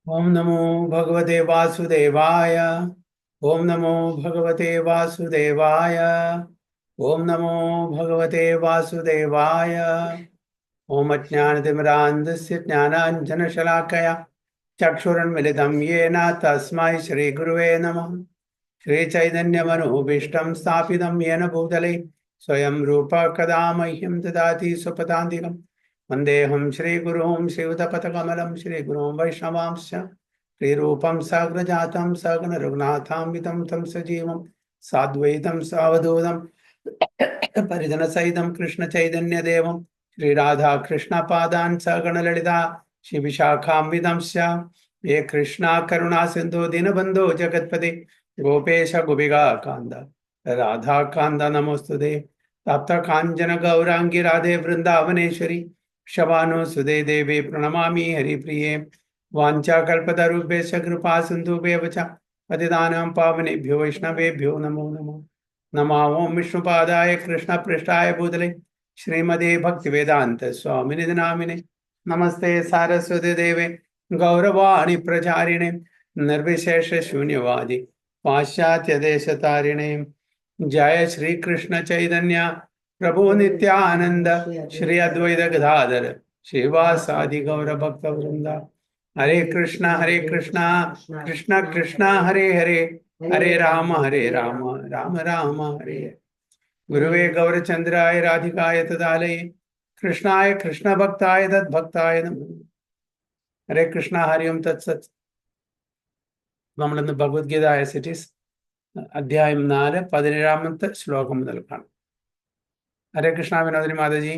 ओम नमो भगवते वासुदेवाय। ओम नमो भगवते वासुदेवाय। ओम नमो भगवते वासुदेवाय। ओम अज्ञानतिमिरान्धस्य ज्ञानाञ्जनशलाकया चक्षुरुन्मिलितं येन तस्मै श्रीगुरुवे नमः। श्रीचैतन्यमनोभीष्टं स्थापितं येन भूतले स्वयं रूप कदा मह्यं ददाति स्वपदान्तिकम्। वन्देऽहं श्रीगुरुं श्रीयुतपथकमलं श्रीगुरुं वैष्णवांश्च श्रीरूपं साग्रजातं सगणरघुनाथान्वितं तं सजीवं साद्वैतं सावधूतं परिजनसहितं कृष्णचैतन्यदेवं श्रीराधाकृष्णपादान् सगणललिता श्रीविशाखान्वितंश्च ये कृष्णा करुणा सिन्धु दीनबन्धो जगत्पते गोपेश गोपिका कान्द राधा कान्द नमोस्तुते तप्त काञ्चन गौरांगी राधे वृंदावनेश्वरी शबानुसुदे देवी प्रणमामि हरिप्रिये वाञ्छाकल्पतरुभ्यश्च कृपा सिन्धुभ्येव च पतितानां पावनेभ्यो वैष्णवेभ्यो नमो नमः। नमो ओं विष्णुपादाय कृष्णपृष्ठाय भूतले श्रीमते भक्तिवेदान्त स्वामिनिधि नामिने नमस्ते सारस्वती देवे गौरवाणी प्रचारिणे निर्विशेष शून्यवादी पाश्चात्य देशतारिणे। जय श्री कृष्ण चैतन्य प्रभु नित्यानंद श्री अद्वैत गदाधर श्रीवासादि गौर भक्त वृंदा। हरे कृष्णा कृष्ण कृष्णा हरे हरे हरे राम राम राम हरे हरे। गुरुवे गौरचंद्राय राधिकाय तदालये कृष्णाय कृष्ण भक्ताय तद्भक्ताय नमः। हरे कृष्णा हरि ओम तत्सत्। നമ്മളിന്ന് ഭഗവത്ഗീത ആസ് ഇറ്റ് ഈസ് അധ്യായം 4 17ാമത്തെ ശ്ലോകം മുതൽ കാണാം. ഹരേ കൃഷ്ണ വിനോദിനി മാതാജി.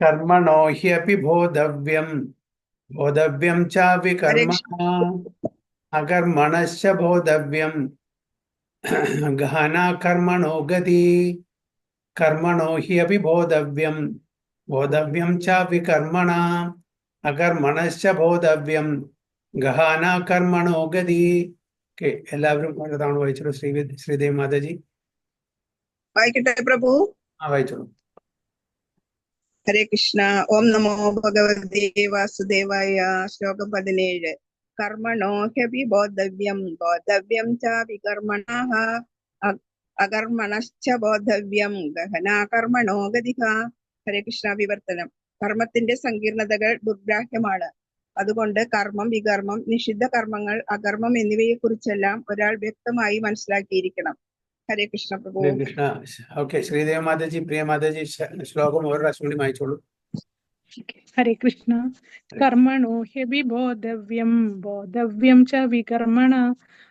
കർമ്മണോ ഹ്യപി ബോധവ്യം ബോധവ്യം ച हरे വികർമ്മണ അകർമ്മണശ്ച ബോധവ്യം ഗഹന കർമ്മണോ ഗതി. കർമ്മണോ ഹ്യപി ബോധവ്യം ബോധവ്യം ച വികർമ്മണ അകർമ്മണശ്ച ബോധവ്യം ഗഹന കർമ്മണോ ഗതി. എല്ലാവരും ഒരു തവണ വായിച്ചോളൂ. ശ്രീദേവി മാതാജി वाइकटे प्रभु। വായിച്ചോളൂ. हरे कृष्णा। ओम नमो भगवते वासुदेवाय। श्लोक 17। कर्मणो ह्यपि बोद्धव्यं बोद्धव्यं च विकर्मणः अकर्मणश्च बोद्धव्यं गहना कर्मणो गतिः। ഹരേ കൃഷ്ണ. വിവർത്തനം. കർമ്മത്തിന്റെ സങ്കീർണതകൾ ദുർഗ്രാഹ്യമാണ്. അതുകൊണ്ട് കർമ്മം, വികർമ്മം, നിഷിദ്ധ കർമ്മങ്ങൾ, അകർമ്മം എന്നിവയെക്കുറിച്ചെല്ലാം ഒരാൾ വ്യക്തമായി മനസ്സിലാക്കിയിരിക്കണം. ഹരേ കൃഷ്ണ പ്രഭു. ഹരേ കൃഷ്ണ. ഓക്കെ, ശ്രീദേവി മാതാജി, പ്രിയ മാതാജി, ശ്ലോകം ഒരു പ്രാവശ്യം കൂടി വായിച്ചോളൂ. हरे कृष्ण। कर्मणो ह्यपि बोद्धव्यं बोद्धव्यं च विकर्मण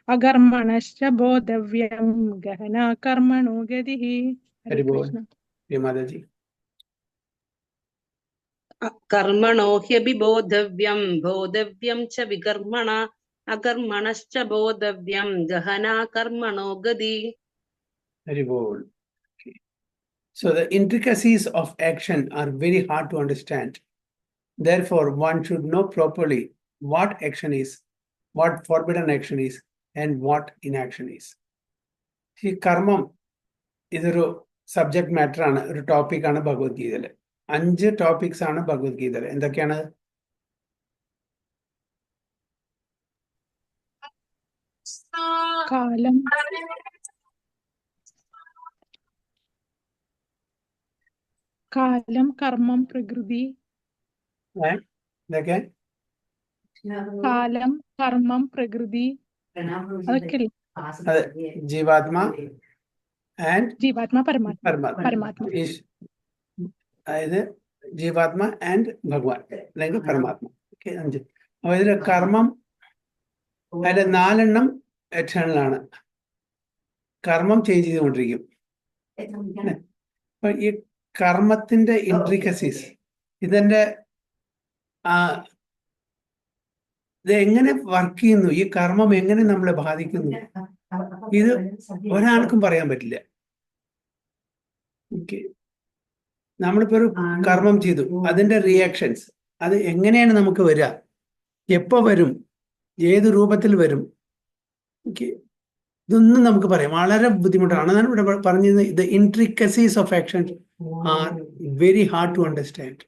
अकर्मणश्च बोद्धव्यं गहना कर्मणो गतिः। हरे कृष्ण। प्रिय माताजी. कर्मणो ह्यपि बोद्धव्यं बोद्धव्यं च विकर्मण अकर्मणश्च बोद्धव्यं गहना कर्मणो गति. Very good. Okay. So the intricacies of action are very hard to understand. Therefore, one should know properly what action is, what forbidden action is, and what inaction is. See, karmam ഇതൊരു subject matter ആണ്, ഒരു topic ആണ് ഭഗവത്ഗീതയില്. 5 topics ആണ് ഭഗവത്ഗീതയില്. എന്തൊക്കെയാണ്? കാലം, കാലം, കർമ്മം, പ്രകൃതി. എന്തൊക്കെ? കാലം, കർമ്മം, പ്രകൃതി, അതൊക്കെ അതെ. ജീവാത്മ ആൻഡ് ജീവാത്മ, പരമാത്മ. പരമാത്മ. അതായത് ജീവാത്മ ആൻഡ് ഭഗവാൻ അല്ലെങ്കിൽ പരമാത്മ. 5. അപ്പൊ ഇതില് കർമ്മം, അതിന്റെ 4 എക്സ്റ്റേണൽ ആണ്. കർമ്മം ചേഞ്ച് ചെയ്തുകൊണ്ടിരിക്കും. അപ്പൊ ഈ കർമ്മത്തിന്റെ ഇൻട്രിക്കസീസ്, ഇത് എങ്ങനെ വർക്ക് ചെയ്യുന്നു, ഈ കർമ്മം എങ്ങനെ നമ്മളെ ബാധിക്കുന്നു, ഇത് ഒരാൾക്കും പറയാൻ പറ്റില്ല. ഓക്കെ, നമ്മളിപ്പോ ഒരു കർമ്മം ചെയ്തു, അതിന്റെ റിയാക്ഷൻസ് അത് എങ്ങനെയാണ് നമുക്ക് വരിക, എപ്പോ വരും, ഏത് രൂപത്തിൽ വരും, ഓക്കെ, ഇതൊന്നും നമുക്ക് പറയാം വളരെ ബുദ്ധിമുട്ടാണ്. അതാണ് ഇവിടെ പറഞ്ഞത്, the intricacies of action are very hard to understand.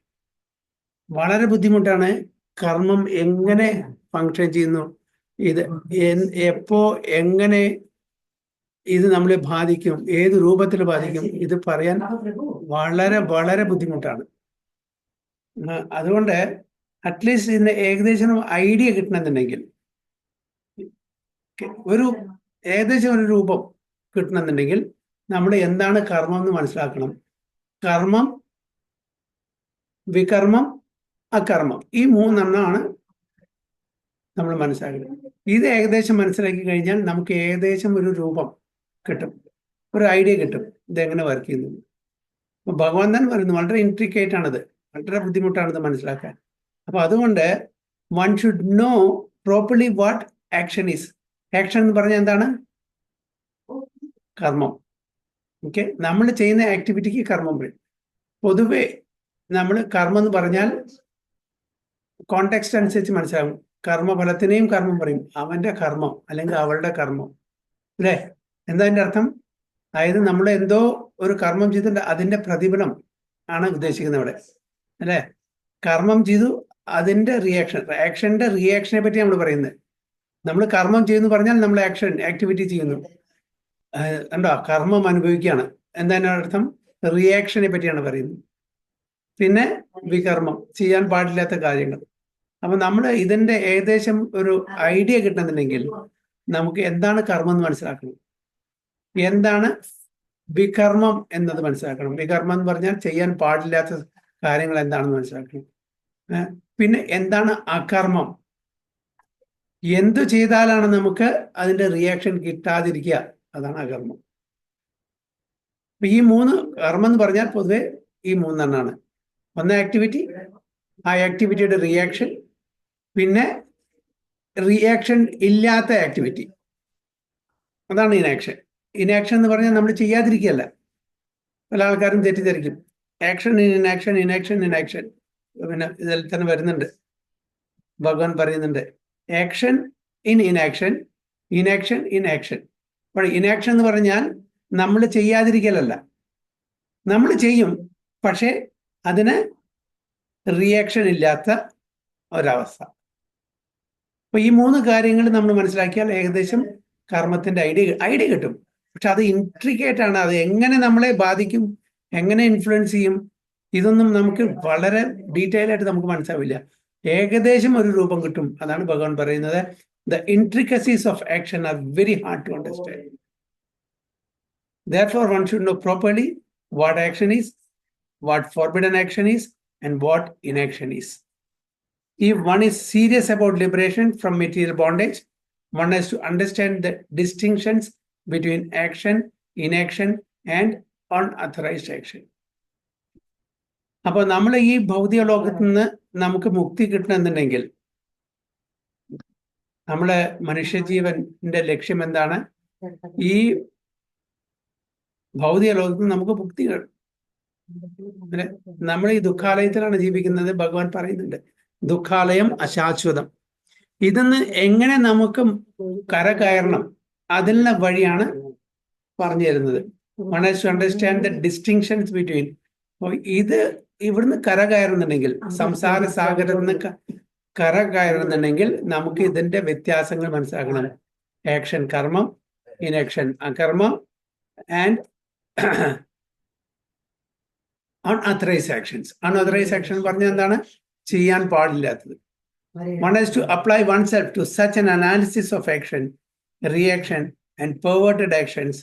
വളരെ ബുദ്ധിമുട്ടാണ് കർമ്മം എങ്ങനെ ഫങ്ഷൻ ചെയ്യുന്നു, ഇത് എപ്പോ എങ്ങനെ ഇത് നമ്മളെ ബാധിക്കും, ഏത് രൂപത്തിൽ ബാധിക്കും, ഇത് പറയാൻ വളരെ വളരെ ബുദ്ധിമുട്ടാണ്. അതുകൊണ്ട് അറ്റ്ലീസ്റ്റ് ഇതിന്റെ ഏകദേശം ഐഡിയ കിട്ടണമെന്നുണ്ടെങ്കിൽ, ഒരു ഏകദേശം ഒരു രൂപം കിട്ടണമെന്നുണ്ടെങ്കിൽ നമ്മൾ എന്താണ് കർമ്മം എന്ന് മനസ്സിലാക്കണം. കർമ്മം, വികർമ്മം, അകർമ്മം, ഈ മൂന്നെണ്ണമാണ് നമ്മൾ മനസ്സിലാക്കുന്നത്. ഇത് ഏകദേശം മനസ്സിലാക്കി കഴിഞ്ഞാൽ നമുക്ക് ഏകദേശം ഒരു രൂപം കിട്ടും, ഒരു ഐഡിയ കിട്ടും ഇതെങ്ങനെ വർക്ക് ചെയ്യുന്നു. അപ്പൊ ഭഗവാൻ തന്നെ പറയുന്നു വളരെ ഇൻട്രിക്കേറ്റ് ആണത്, വളരെ ബുദ്ധിമുട്ടാണിത് മനസ്സിലാക്കാൻ. അപ്പൊ അതുകൊണ്ട് one should know properly what action is. Action എന്ന് പറഞ്ഞാൽ എന്താണ്? കർമ്മം. ഓക്കെ, നമ്മൾ ചെയ്യുന്ന ആക്ടിവിറ്റിക്ക് കർമ്മം പറയും. പൊതുവെ നമ്മൾ കർമ്മം എന്ന് പറഞ്ഞാൽ കോണ്ടെക്സ്റ്റ് അനുസരിച്ച് മനസ്സിലാകും. കർമ്മഫലത്തിനെയും കർമ്മം പറയും, അവന്റെ കർമ്മം അല്ലെങ്കിൽ അവളുടെ കർമ്മം, അല്ലേ? എന്താ അതിന്റെ അർത്ഥം? അതായത് നമ്മൾ എന്തോ ഒരു കർമ്മം ചെയ്തിട്ടുണ്ട്, അതിന്റെ പ്രതിഫലം ആണ് ഉദ്ദേശിക്കുന്നത് ഇവിടെ, അല്ലേ? കർമ്മം ചെയ്തു, അതിന്റെ റിയാക്ഷൻ, ആക്ഷന്റെ റിയാക്ഷനെ പറ്റി നമ്മൾ പറയുന്നത്. നമ്മൾ കർമ്മം ചെയ്യുന്നു പറഞ്ഞാൽ നമ്മൾ ആക്ടിവിറ്റി ചെയ്യുന്നു, കണ്ടോ? കർമ്മം അനുഭവിക്കുകയാണ്. എന്താണ് അർത്ഥം? റിയാക്ഷനെ പറ്റിയാണ് പറയുന്നത്. പിന്നെ വികർമ്മം, ചെയ്യാൻ പാടില്ലാത്ത കാര്യങ്ങൾ. അപ്പൊ നമ്മൾ ഇതിന്റെ ഏകദേശം ഒരു ഐഡിയ കിട്ടണമെന്നുണ്ടെങ്കിൽ നമുക്ക് എന്താണ് കർമ്മം എന്ന് മനസ്സിലാക്കണം, എന്താണ് വികർമ്മം എന്നത് മനസ്സിലാക്കണം. വികർമ്മം എന്ന് പറഞ്ഞാൽ ചെയ്യാൻ പാടില്ലാത്ത കാര്യങ്ങൾ എന്താണെന്ന് മനസ്സിലാക്കണം. പിന്നെ എന്താണ് അകർമ്മം, എന്തു ചെയ്താലാണ് നമുക്ക് അതിന്റെ റിയാക്ഷൻ കിട്ടാതിരിക്കുക, അതാണ് അകർമ്മം. അപ്പൊ ഈ മൂന്ന് കർമ്മം എന്ന് പറഞ്ഞാൽ പൊതുവെ ഈ മൂന്നെണ്ണാണ്. ഒന്ന് ആക്ടിവിറ്റി, ആ ആക്ടിവിറ്റിയുടെ റിയാക്ഷൻ, പിന്നെ റിയാക്ഷൻ ഇല്ലാത്ത ആക്ടിവിറ്റി, അതാണ് ഇനാക്ഷൻ. ഇനാക്ഷൻ എന്ന് പറഞ്ഞാൽ നമ്മൾ ചെയ്യാതിരിക്കുകയല്ല. പല ആൾക്കാരും തെറ്റിദ്ധരിക്കും, action in inaction, inaction in action. പിന്നെ ഇതിൽ തന്നെ വരുന്നുണ്ട്, ഭഗവാൻ പറയുന്നുണ്ട് action in inaction, inaction in action. അപ്പോൾ ഇനാക്ഷൻ എന്ന് പറഞ്ഞാൽ നമ്മൾ ചെയ്യാതിരിക്കലല്ല, നമ്മൾ ചെയ്യും പക്ഷേ അതിന് റിയാക്ഷൻ ഇല്ലാത്ത ഒരവസ്ഥ. അപ്പൊ ഈ മൂന്ന് കാര്യങ്ങൾ നമ്മൾ മനസ്സിലാക്കിയാൽ ഏകദേശം കർമ്മത്തിന്റെ ഐഡിയ കിട്ടും. പക്ഷെ അത് ഇൻട്രിക്കേറ്റ് ആണ്, അത് എങ്ങനെ നമ്മളെ ബാധിക്കും, എങ്ങനെ ഇൻഫ്ലുവൻസ് ചെയ്യും, ഇതൊന്നും നമുക്ക് വളരെ ഡീറ്റെയിൽ ആയിട്ട് നമുക്ക് മനസ്സിലാവില്ല. ഏകദേശം ഒരു രൂപം കിട്ടും. അതാണ് ഭഗവാൻ പറയുന്നത്, the intricacies of action are very hard to understand. Therefore, one should know properly what action is, what forbidden action is, and what inaction is. If one is serious about liberation from material bondage, one has to understand the distinctions between action, inaction, and unauthorized action. അപ്പോൾ നമ്മൾ ഈ ഭൗതിക ലോകത്ത് നിന്ന് നമുക്ക് മുക്തി കിട്ടണമെന്നുണ്ടെങ്കിൽ നമ്മളെ മനുഷ്യജീവന്റെ ലക്ഷ്യം എന്താണ്? ഈ ഭൗതിക ലോകത്ത് നമുക്ക് മുക്തി കിട്ടും. നമ്മൾ ഈ ദുഃഖാലയത്തിലാണ് ജീവിക്കുന്നത്. ഭഗവാൻ പറയുന്നുണ്ട് ദുഃഖാലയം അശാശ്വതം. ഇതെന്ന് എങ്ങനെ നമുക്ക് കരകയറണം, അതിനുള്ള വഴിയാണ് പറഞ്ഞു തരുന്നത്. One has to understand the distinctions between. ഇത് ഇവിടുന്ന് കരകയറുന്നുണ്ടെങ്കിൽ, സംസാര സാഗരത്തിൽ നിന്ന് കരകയറുന്നുണ്ടെങ്കിൽ നമുക്ക് ഇതിന്റെ വ്യത്യാസങ്ങൾ മനസ്സിലാക്കണം. ആക്ഷൻ കർമ്മം, ഇനാക്ഷൻ അകർമ്മം, and unauthorized actions. Unauthorized action പറഞ്ഞാൽ എന്താണ്? ചെയ്യാൻ പാടില്ലാത്തത്. One has to apply oneself to such an analysis of action, reaction, and perverted actions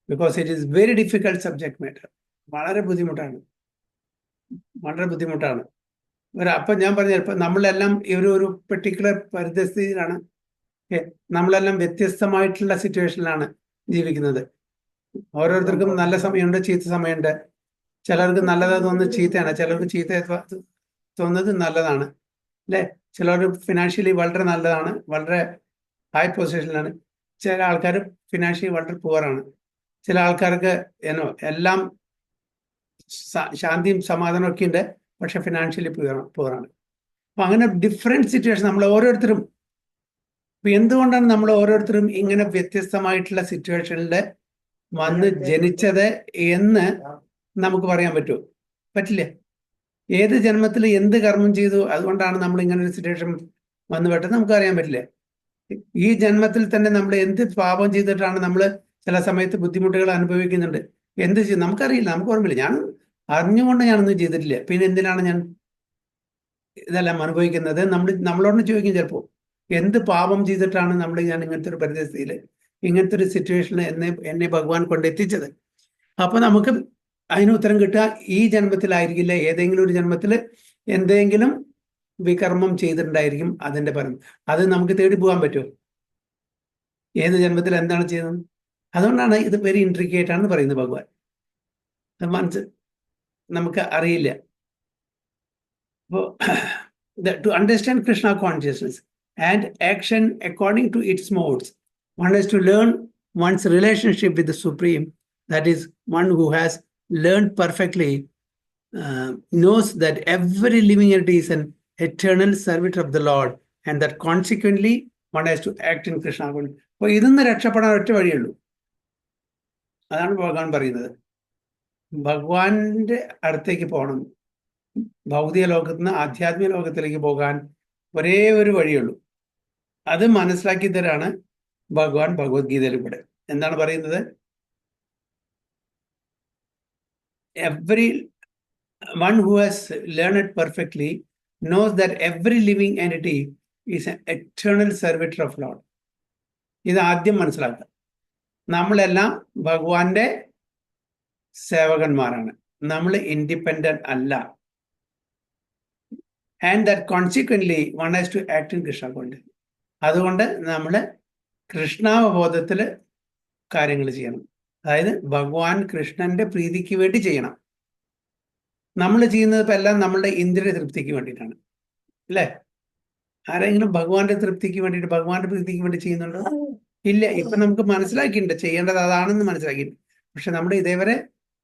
because it is very difficult subject matter. വളരെ ബുദ്ധിമുട്ടാണ്, വളരെ ബുദ്ധിമുട്ടാണ്. അപ്പൊ ഞാൻ പറഞ്ഞ നമ്മളെല്ലാം ഒരു പെർട്ടിക്കുലർ പരിതസ്ഥിതിയിലാണ്, നമ്മളെല്ലാം വ്യത്യസ്തമായിട്ടുള്ള സിറ്റുവേഷനിലാണ് ജീവിക്കുന്നത്. ഓരോരുത്തർക്കും നല്ല സമയമുണ്ട്, ചീത്ത സമയമുണ്ട്. ചിലർക്ക് നല്ലതാ തോന്നുന്നത് ചീത്തയാണ്, ചിലർക്ക് ചീത്ത തോന്നുന്നത് നല്ലതാണ്, അല്ലെ? ചിലർ ഫിനാൻഷ്യലി വളരെ നല്ലതാണ്, വളരെ ഹൈ പൊസിഷനിലാണ്. ചില ആൾക്കാർ ഫിനാൻഷ്യലി വളരെ പുവറാണ്. ചില ആൾക്കാർക്ക് എല്ലാം ശാന്തിയും സമാധാനം ഒക്കെ ഉണ്ട്, പക്ഷെ ഫിനാൻഷ്യലി പുവറാണ്. അപ്പൊ അങ്ങനെ ഡിഫറെന്റ് സിറ്റുവേഷൻ നമ്മൾ ഓരോരുത്തരും. അപ്പൊ എന്തുകൊണ്ടാണ് നമ്മൾ ഓരോരുത്തരും ഇങ്ങനെ വ്യത്യസ്തമായിട്ടുള്ള സിറ്റുവേഷനിൽ വന്ന് ജനിച്ചത് എന്ന് നമുക്ക് പറയാൻ പറ്റുമോ? പറ്റില്ല. ഏത് ജന്മത്തിൽ എന്ത് കർമ്മം ചെയ്തു അതുകൊണ്ടാണ് നമ്മൾ ഇങ്ങനെ ഒരു സിറ്റുവേഷൻ വന്നു പെട്ടെന്ന് നമുക്ക് അറിയാൻ പറ്റില്ല. ഈ ജന്മത്തിൽ തന്നെ നമ്മൾ എന്ത് പാപം ചെയ്തിട്ടാണ് നമ്മൾ ചില സമയത്ത് ബുദ്ധിമുട്ടുകൾ അനുഭവിക്കുന്നുണ്ട്. എന്ത് ചെയ്യും നമുക്കറിയില്ല, നമുക്ക് ഓർമ്മയില്ല. ഞാൻ അറിഞ്ഞുകൊണ്ട് ഞാനൊന്നും ചെയ്തിട്ടില്ല, പിന്നെ എന്തിനാണ് ഞാൻ ഇതെല്ലാം അനുഭവിക്കുന്നത്? നമ്മളോട് ചോദിക്കും ചിലപ്പോൾ, എന്ത് പാപം ചെയ്തിട്ടാണ് ഞാൻ ഇങ്ങനത്തെ ഒരു പരിസ്ഥിതിയിൽ, ഇങ്ങനത്തെ ഒരു സിറ്റുവേഷനിൽ എന്നെ ഭഗവാൻ കൊണ്ടെത്തിച്ചത്? അപ്പൊ നമുക്ക് അതിന് ഉത്തരം കിട്ടുക ഈ ജന്മത്തിലായിരിക്കില്ല, ഏതെങ്കിലും ഒരു ജന്മത്തിൽ എന്തെങ്കിലും വികർമ്മം ചെയ്തിട്ടുണ്ടായിരിക്കും. അതിന്റെ ഫലം അത് നമുക്ക് തേടി പോകാൻ പറ്റുമോ? ഏത് ജന്മത്തിൽ എന്താണ് ചെയ്തത്? അതുകൊണ്ടാണ് ഇത് വെരി ഇൻട്രിക്കേറ്റ് ആണെന്ന് പറയുന്നത് ഭഗവാൻ. നമുക്ക് അറിയില്ല. അപ്പോൾ to understand Krishna consciousness and action according to its modes, one has to learn one's relationship with the Supreme. That is, one who has learned perfectly, knows that every living entity is an eternal servant of the Lord, and that consequently one has to act in Krishna consciousness. അപ്പോൾ ഇതിന്ന് രക്ഷപ്പെടാൻ ഒറ്റ വഴിയുള്ളൂ. അതാണ് ഭഗവാൻ പറയുന്നത്. ഭഗവാന്റെ അടുത്തേക്ക് പോകണം, ഭൗതിക ലോകത്ത് നിന്ന് ആധ്യാത്മിക ലോകത്തിലേക്ക് പോകാൻ ഒരേ ഒരു വഴിയുള്ളൂ. അത് മനസ്സിലാക്കി തരാണ് ഭഗവാൻ ഭഗവത്ഗീതയിലൂടെ. എന്താണ് പറയുന്നത്? Every one who has learned it perfectly knows that every living entity is an eternal servitor of Lord. ഇത് ആദ്യം മനസ്സിലാക്കുക. നമ്മളെല്ലാം ഭഗവാന്റെ സേവകന്മാരാണ്, നമ്മൾ ഇൻഡിപെൻഡന്റ് അല്ല. And that consequently one has to act in Krishna consciousness. അതുകൊണ്ട് നമ്മൾ കൃഷ്ണാവബോധത്തിൽ കാര്യങ്ങൾ ചെയ്യണം. അതായത് ഭഗവാൻ കൃഷ്ണന്റെ പ്രീതിക്ക് വേണ്ടി ചെയ്യണം. നമ്മൾ ചെയ്യുന്നത് ഇപ്പം എല്ലാം നമ്മളുടെ ഇന്ദ്രിയ തൃപ്തിക്ക് വേണ്ടിയിട്ടാണ്, അല്ലേ? ആരെങ്കിലും ഭഗവാന്റെ തൃപ്തിക്ക് വേണ്ടിയിട്ട്, ഭഗവാന്റെ പ്രീതിക്ക് വേണ്ടി ചെയ്യുന്നുണ്ടോ? ഇല്ല. ഇപ്പൊ നമുക്ക് മനസ്സിലാക്കിയിട്ടുണ്ട് ചെയ്യേണ്ടത് അതാണെന്ന് മനസ്സിലാക്കിയിട്ടുണ്ട്. പക്ഷെ നമ്മൾ ഇതേവരെ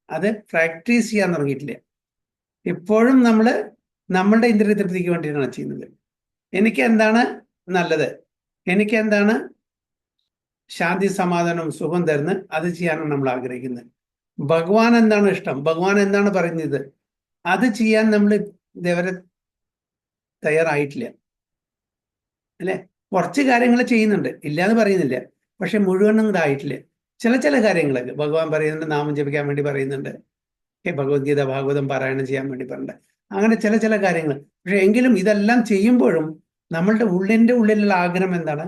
അത് പ്രാക്ടീസ് ചെയ്യാൻ തുടങ്ങിയിട്ടില്ല. ഇപ്പോഴും നമ്മൾ നമ്മളുടെ ഇന്ദ്രിയ തൃപ്തിക്ക് വേണ്ടിയിട്ടാണ് ചെയ്യുന്നത്. എനിക്ക് എന്താണ് നല്ലത്, എനിക്ക് എന്താണ് ശാന്തി സമാധാനവും സുഖം തരുന്നത്, അത് ചെയ്യാനാണ് നമ്മൾ ആഗ്രഹിക്കുന്നത്. ഭഗവാൻ എന്താണ് ഇഷ്ടം, ഭഗവാൻ എന്താണ് പറയുന്നത്, അത് ചെയ്യാൻ നമ്മൾ ഇതേവരെ തയ്യാറായിട്ടില്ല, അല്ലെ? കുറച്ച് കാര്യങ്ങൾ ചെയ്യുന്നുണ്ട്, ഇല്ലാന്ന് പറയുന്നില്ല, പക്ഷെ മുഴുവനും ഇതായിട്ടില്ല. ചില കാര്യങ്ങളൊക്കെ ഭഗവാൻ പറയുന്നുണ്ട്, നാമം ജപിക്കാൻ വേണ്ടി പറയുന്നുണ്ട്, ഭഗവത്ഗീത ഭാഗവതം പാരായണം ചെയ്യാൻ വേണ്ടി പറയുന്നുണ്ട്, അങ്ങനെ ചില കാര്യങ്ങൾ. പക്ഷെ എങ്കിലും ഇതെല്ലാം ചെയ്യുമ്പോഴും നമ്മളുടെ ഉള്ളിലുള്ള ആഗ്രഹം എന്താണ്?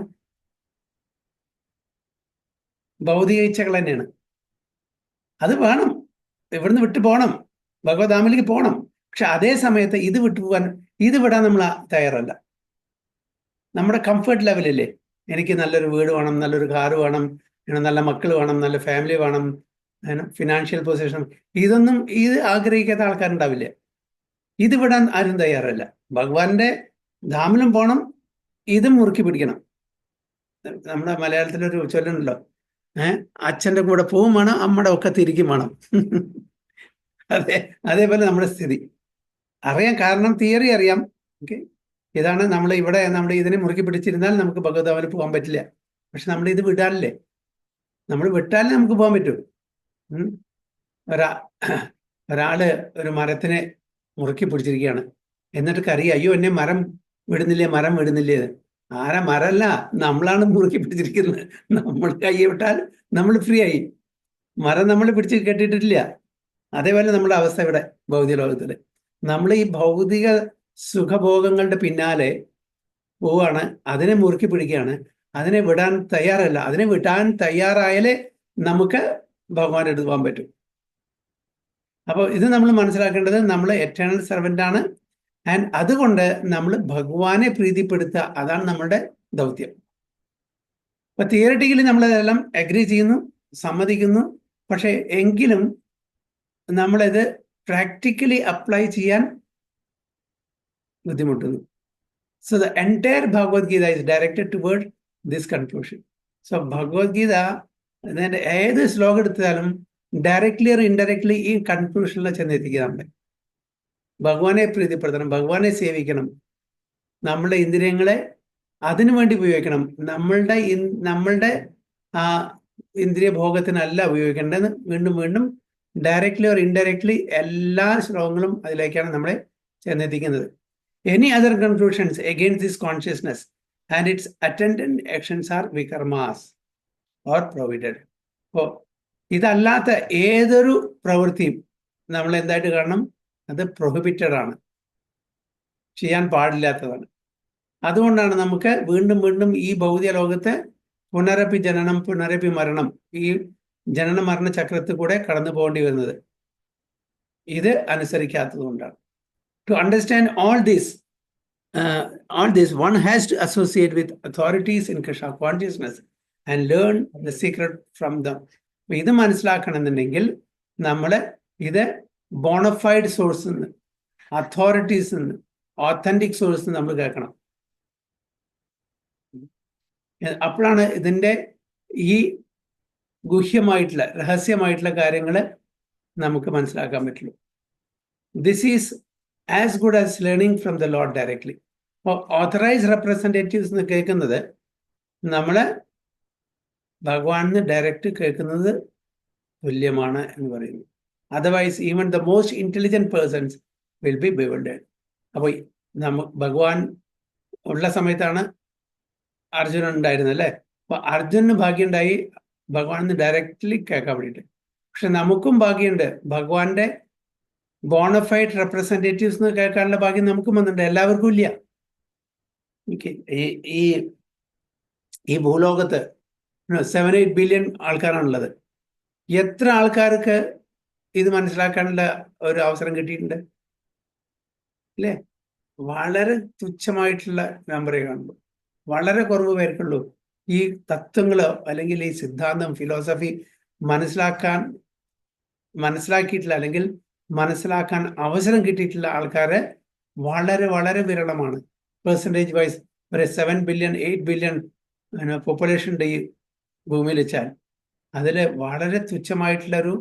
ഭൗതിക ഇച്ഛകൾ തന്നെയാണ്. അത് വേണം, ഇവിടുന്ന് വിട്ടു പോകണം, ഭഗവത്ധാമിലേക്ക് പോകണം. പക്ഷെ അതേ സമയത്ത് ഇത് വിട്ടുപോകാൻ, ഇത് വിടാൻ നമ്മൾ തയ്യാറല്ല. നമ്മുടെ കംഫർട്ട് ലെവലില്ലേ, എനിക്ക് നല്ലൊരു വീട് വേണം, നല്ലൊരു കാറ് വേണം, നല്ല മക്കൾ വേണം, നല്ല ഫാമിലി വേണം, ഫിനാൻഷ്യൽ പൊസിഷൻ, ഇത് ആഗ്രഹിക്കാത്ത ആൾക്കാരുണ്ടാവില്ല. ഇത് വിടാൻ ആരും തയ്യാറല്ല. ഭഗവാന്റെ ധാമിലും പോകണം, ഇതും മുറുക്കി പിടിക്കണം. നമ്മുടെ മലയാളത്തിലൊരു ചൊല്ലുണ്ടല്ലോ, അച്ഛൻ്റെ കൂടെ പോവും വേണം, അമ്മയുടെ ഒക്കെ തിരിക്കും വേണം. അതേപോലെ നമ്മുടെ സ്ഥിതി അറിയാം, കാരണം തിയറി അറിയാം. ഓക്കെ, ഇതാണ് നമ്മൾ ഇതിനെ മുറുക്കി പിടിച്ചിരുന്നാൽ നമുക്ക് ഭഗവത്ധാമിൽ പോകാൻ പറ്റില്ല. പക്ഷെ നമ്മൾ ഇത് വിടാനല്ലേ, നമ്മൾ വിട്ടാലേ നമുക്ക് പോകാൻ പറ്റൂ. ഒരാള് ഒരു മരത്തിനെ മുറുക്കി പിടിച്ചിരിക്കുകയാണ്, എന്നിട്ട് കരയുക, അയ്യോ എന്നെ മരം വിടുന്നില്ലേ. ആരാ മരമല്ല, നമ്മളാണ് മുറുക്കി പിടിച്ചിരിക്കുന്നത്. നമ്മൾ കൈ വിട്ടാൽ നമ്മൾ ഫ്രീ ആയി, മരം നമ്മൾ പിടിച്ച് കെട്ടിയിട്ടില്ല. അതേപോലെ നമ്മുടെ അവസ്ഥ ഇവിടെ ഭൗതിക ലോകത്തില് നമ്മൾ ഈ ഭൗതിക സുഖഭോഗങ്ങളുടെ പിന്നാലെ പോവാണ്, അതിനെ മുറുക്കി പിടിക്കുകയാണ്, അതിനെ വിടാൻ തയ്യാറല്ല. അതിനെ വിടാൻ തയ്യാറായാലേ നമുക്ക് ഭഗവാന്റെ അടുത്ത് പോകാൻ പറ്റും. അപ്പോൾ ഇത് നമ്മൾ മനസ്സിലാക്കേണ്ടത്, നമ്മൾ എറ്റേണൽ സെർവൻ്റ് ആണ്. ആൻഡ് അതുകൊണ്ട് നമ്മൾ ഭഗവാനെ പ്രീതിപ്പെടുത്തുക, അതാണ് നമ്മുടെ ദൗത്യം. അപ്പൊ തിയറിറ്റിക്കലി നമ്മളതെല്ലാം അഗ്രി ചെയ്യുന്നു, സമ്മതിക്കുന്നു. പക്ഷെ എങ്കിലും നമ്മളിത് പ്രാക്ടിക്കലി അപ്ലൈ ചെയ്യാൻ ബുദ്ധിമുട്ടുന്നു. So the entire Bhagavad Gita is directed toward this conclusion. So Bhagavad Gita ഏത് ശ്ലോകം എടുത്താലും ഡയറക്ട്ലി ഓർ ഇൻഡയറക്ട്ലി ഈ കൺക്ലൂഷനിൽ ചെന്നെത്തിക്കുക. ഭഗവാനെ പ്രീതിപ്പെടുത്തണം, ഭഗവാനെ സേവിക്കണം, നമ്മുടെ ഇന്ദ്രിയങ്ങളെ അതിനു വേണ്ടി ഉപയോഗിക്കണം. നമ്മളുടെ ആ ഇന്ദ്രിയ ഭോഗത്തിനല്ല ഉപയോഗിക്കേണ്ടത്. വീണ്ടും വീണ്ടും ഡയറക്ട്ലി ഓർ ഇൻഡയറക്ട്ലി എല്ലാ ശ്ലോകങ്ങളും അതിലേക്കാണ് നമ്മളെ ചെന്നെത്തിക്കുന്നത്. Any other conclusions against this consciousness and its attendant actions are vikarmas or prohibited. അപ്പോൾ ഇതല്ലാത്ത ഏതൊരു പ്രവൃത്തിയും നമ്മൾ എന്തായിട്ട് കാണണം? അത് പ്രൊഹിബിറ്റഡ് ആണ്, ചെയ്യാൻ പാടില്ലാത്തതാണ്. അതുകൊണ്ടാണ് നമുക്ക് വീണ്ടും വീണ്ടും ഈ ഭൗതിക ലോകത്ത് പുനരപ്പി ജനനം പുനരപ്പി മരണം, ഈ ജനന മരണ ചക്രത്തിൽ കൂടെ കടന്നു പോകേണ്ടി വരുന്നത്. ഇത് അനുസരിക്കാത്തത് കൊണ്ടാണ്. To understand all this one has to associate with authorities in Krishna consciousness and learn the secret from them. ഇത് മനസ്സിലാക്കണമെന്നുണ്ടെങ്കിൽ നമ്മൾ ഇത് ബോണഫൈഡ് സോഴ്സിൽ നിന്ന്, അതോറിറ്റീസിൽ നിന്ന്, ഓത്തന്റിക് സോഴ്സിൽ നിന്ന് നമ്മൾ കേൾക്കണം. അപ്പോഴാണ് ഇതിൻ്റെ ഈ ഗുഹ്യമായിട്ടുള്ള രഹസ്യമായിട്ടുള്ള കാര്യങ്ങൾ നമുക്ക് മനസ്സിലാക്കാൻ പറ്റുള്ളൂ. This is as good as learning from the lord directly. അപ്പോൾ ഓത്തറൈസ്ഡ് റെപ്രസെൻറ്റേറ്റീവ്സ് എന്ന് കേൾക്കുന്നത് നമ്മൾ ഭഗവാനിന്ന് ഡയറക്റ്റ് കേൾക്കുന്നത് തുല്യമാണ് എന്ന് പറയുന്നു. Otherwise even the most intelligent persons will be bewildered. അപ്പോൾ ഭഗവാൻ ഉള്ള സമയത്താണ് അർജുനൻ ഉണ്ടായിരുന്നത് അല്ലേ? അപ്പോൾ അർജുനന് ഭാഗ്യമുണ്ടായി ഭഗവാനിന്ന് ഡയറക്റ്റ്ലി കേൾക്കാൻ വേണ്ടിയിട്ട്. പക്ഷെ നമുക്കും ഭാഗ്യമുണ്ട്, ഭഗവാന്റെ ബോണഫൈഡ് റെപ്രസെൻറ്റേറ്റീവ്സ് എന്ന് കേൾക്കാനുള്ള ഭാഗ്യം നമുക്കും വന്നിട്ടുണ്ട്, എല്ലാവർക്കും ഇല്ല. ഈ ഭൂലോകത്ത് 7-8 ബില്യൺ ആൾക്കാരാണുള്ളത്. എത്ര ആൾക്കാർക്ക് ഇത് മനസ്സിലാക്കാനുള്ള ഒരു അവസരം കിട്ടിയിട്ടുണ്ട് അല്ലേ? വളരെ തുച്ഛമായിട്ടുള്ള നമ്പറേ കാണുള്ളൂ, വളരെ കുറവ് പേർക്കുള്ളൂ ഈ തത്വങ്ങളോ അല്ലെങ്കിൽ ഈ സിദ്ധാന്തം ഫിലോസഫി മനസ്സിലാക്കിയിട്ടില്ല, അല്ലെങ്കിൽ മനസ്സിലാക്കാൻ അവസരം കിട്ടിയിട്ടുള്ള ആൾക്കാരെ വളരെ വളരെ വിരളമാണ്. പെർസെൻറ്റേജ് വൈസ് ഒരു 7 ബില്യൺ 8 ബില്യൺ പോപ്പുലേഷൻ ഉണ്ട് ഈ ഭൂമിയിൽ വെച്ചാൽ, അതിൽ വളരെ തുച്ഛമായിട്ടുള്ളൊരു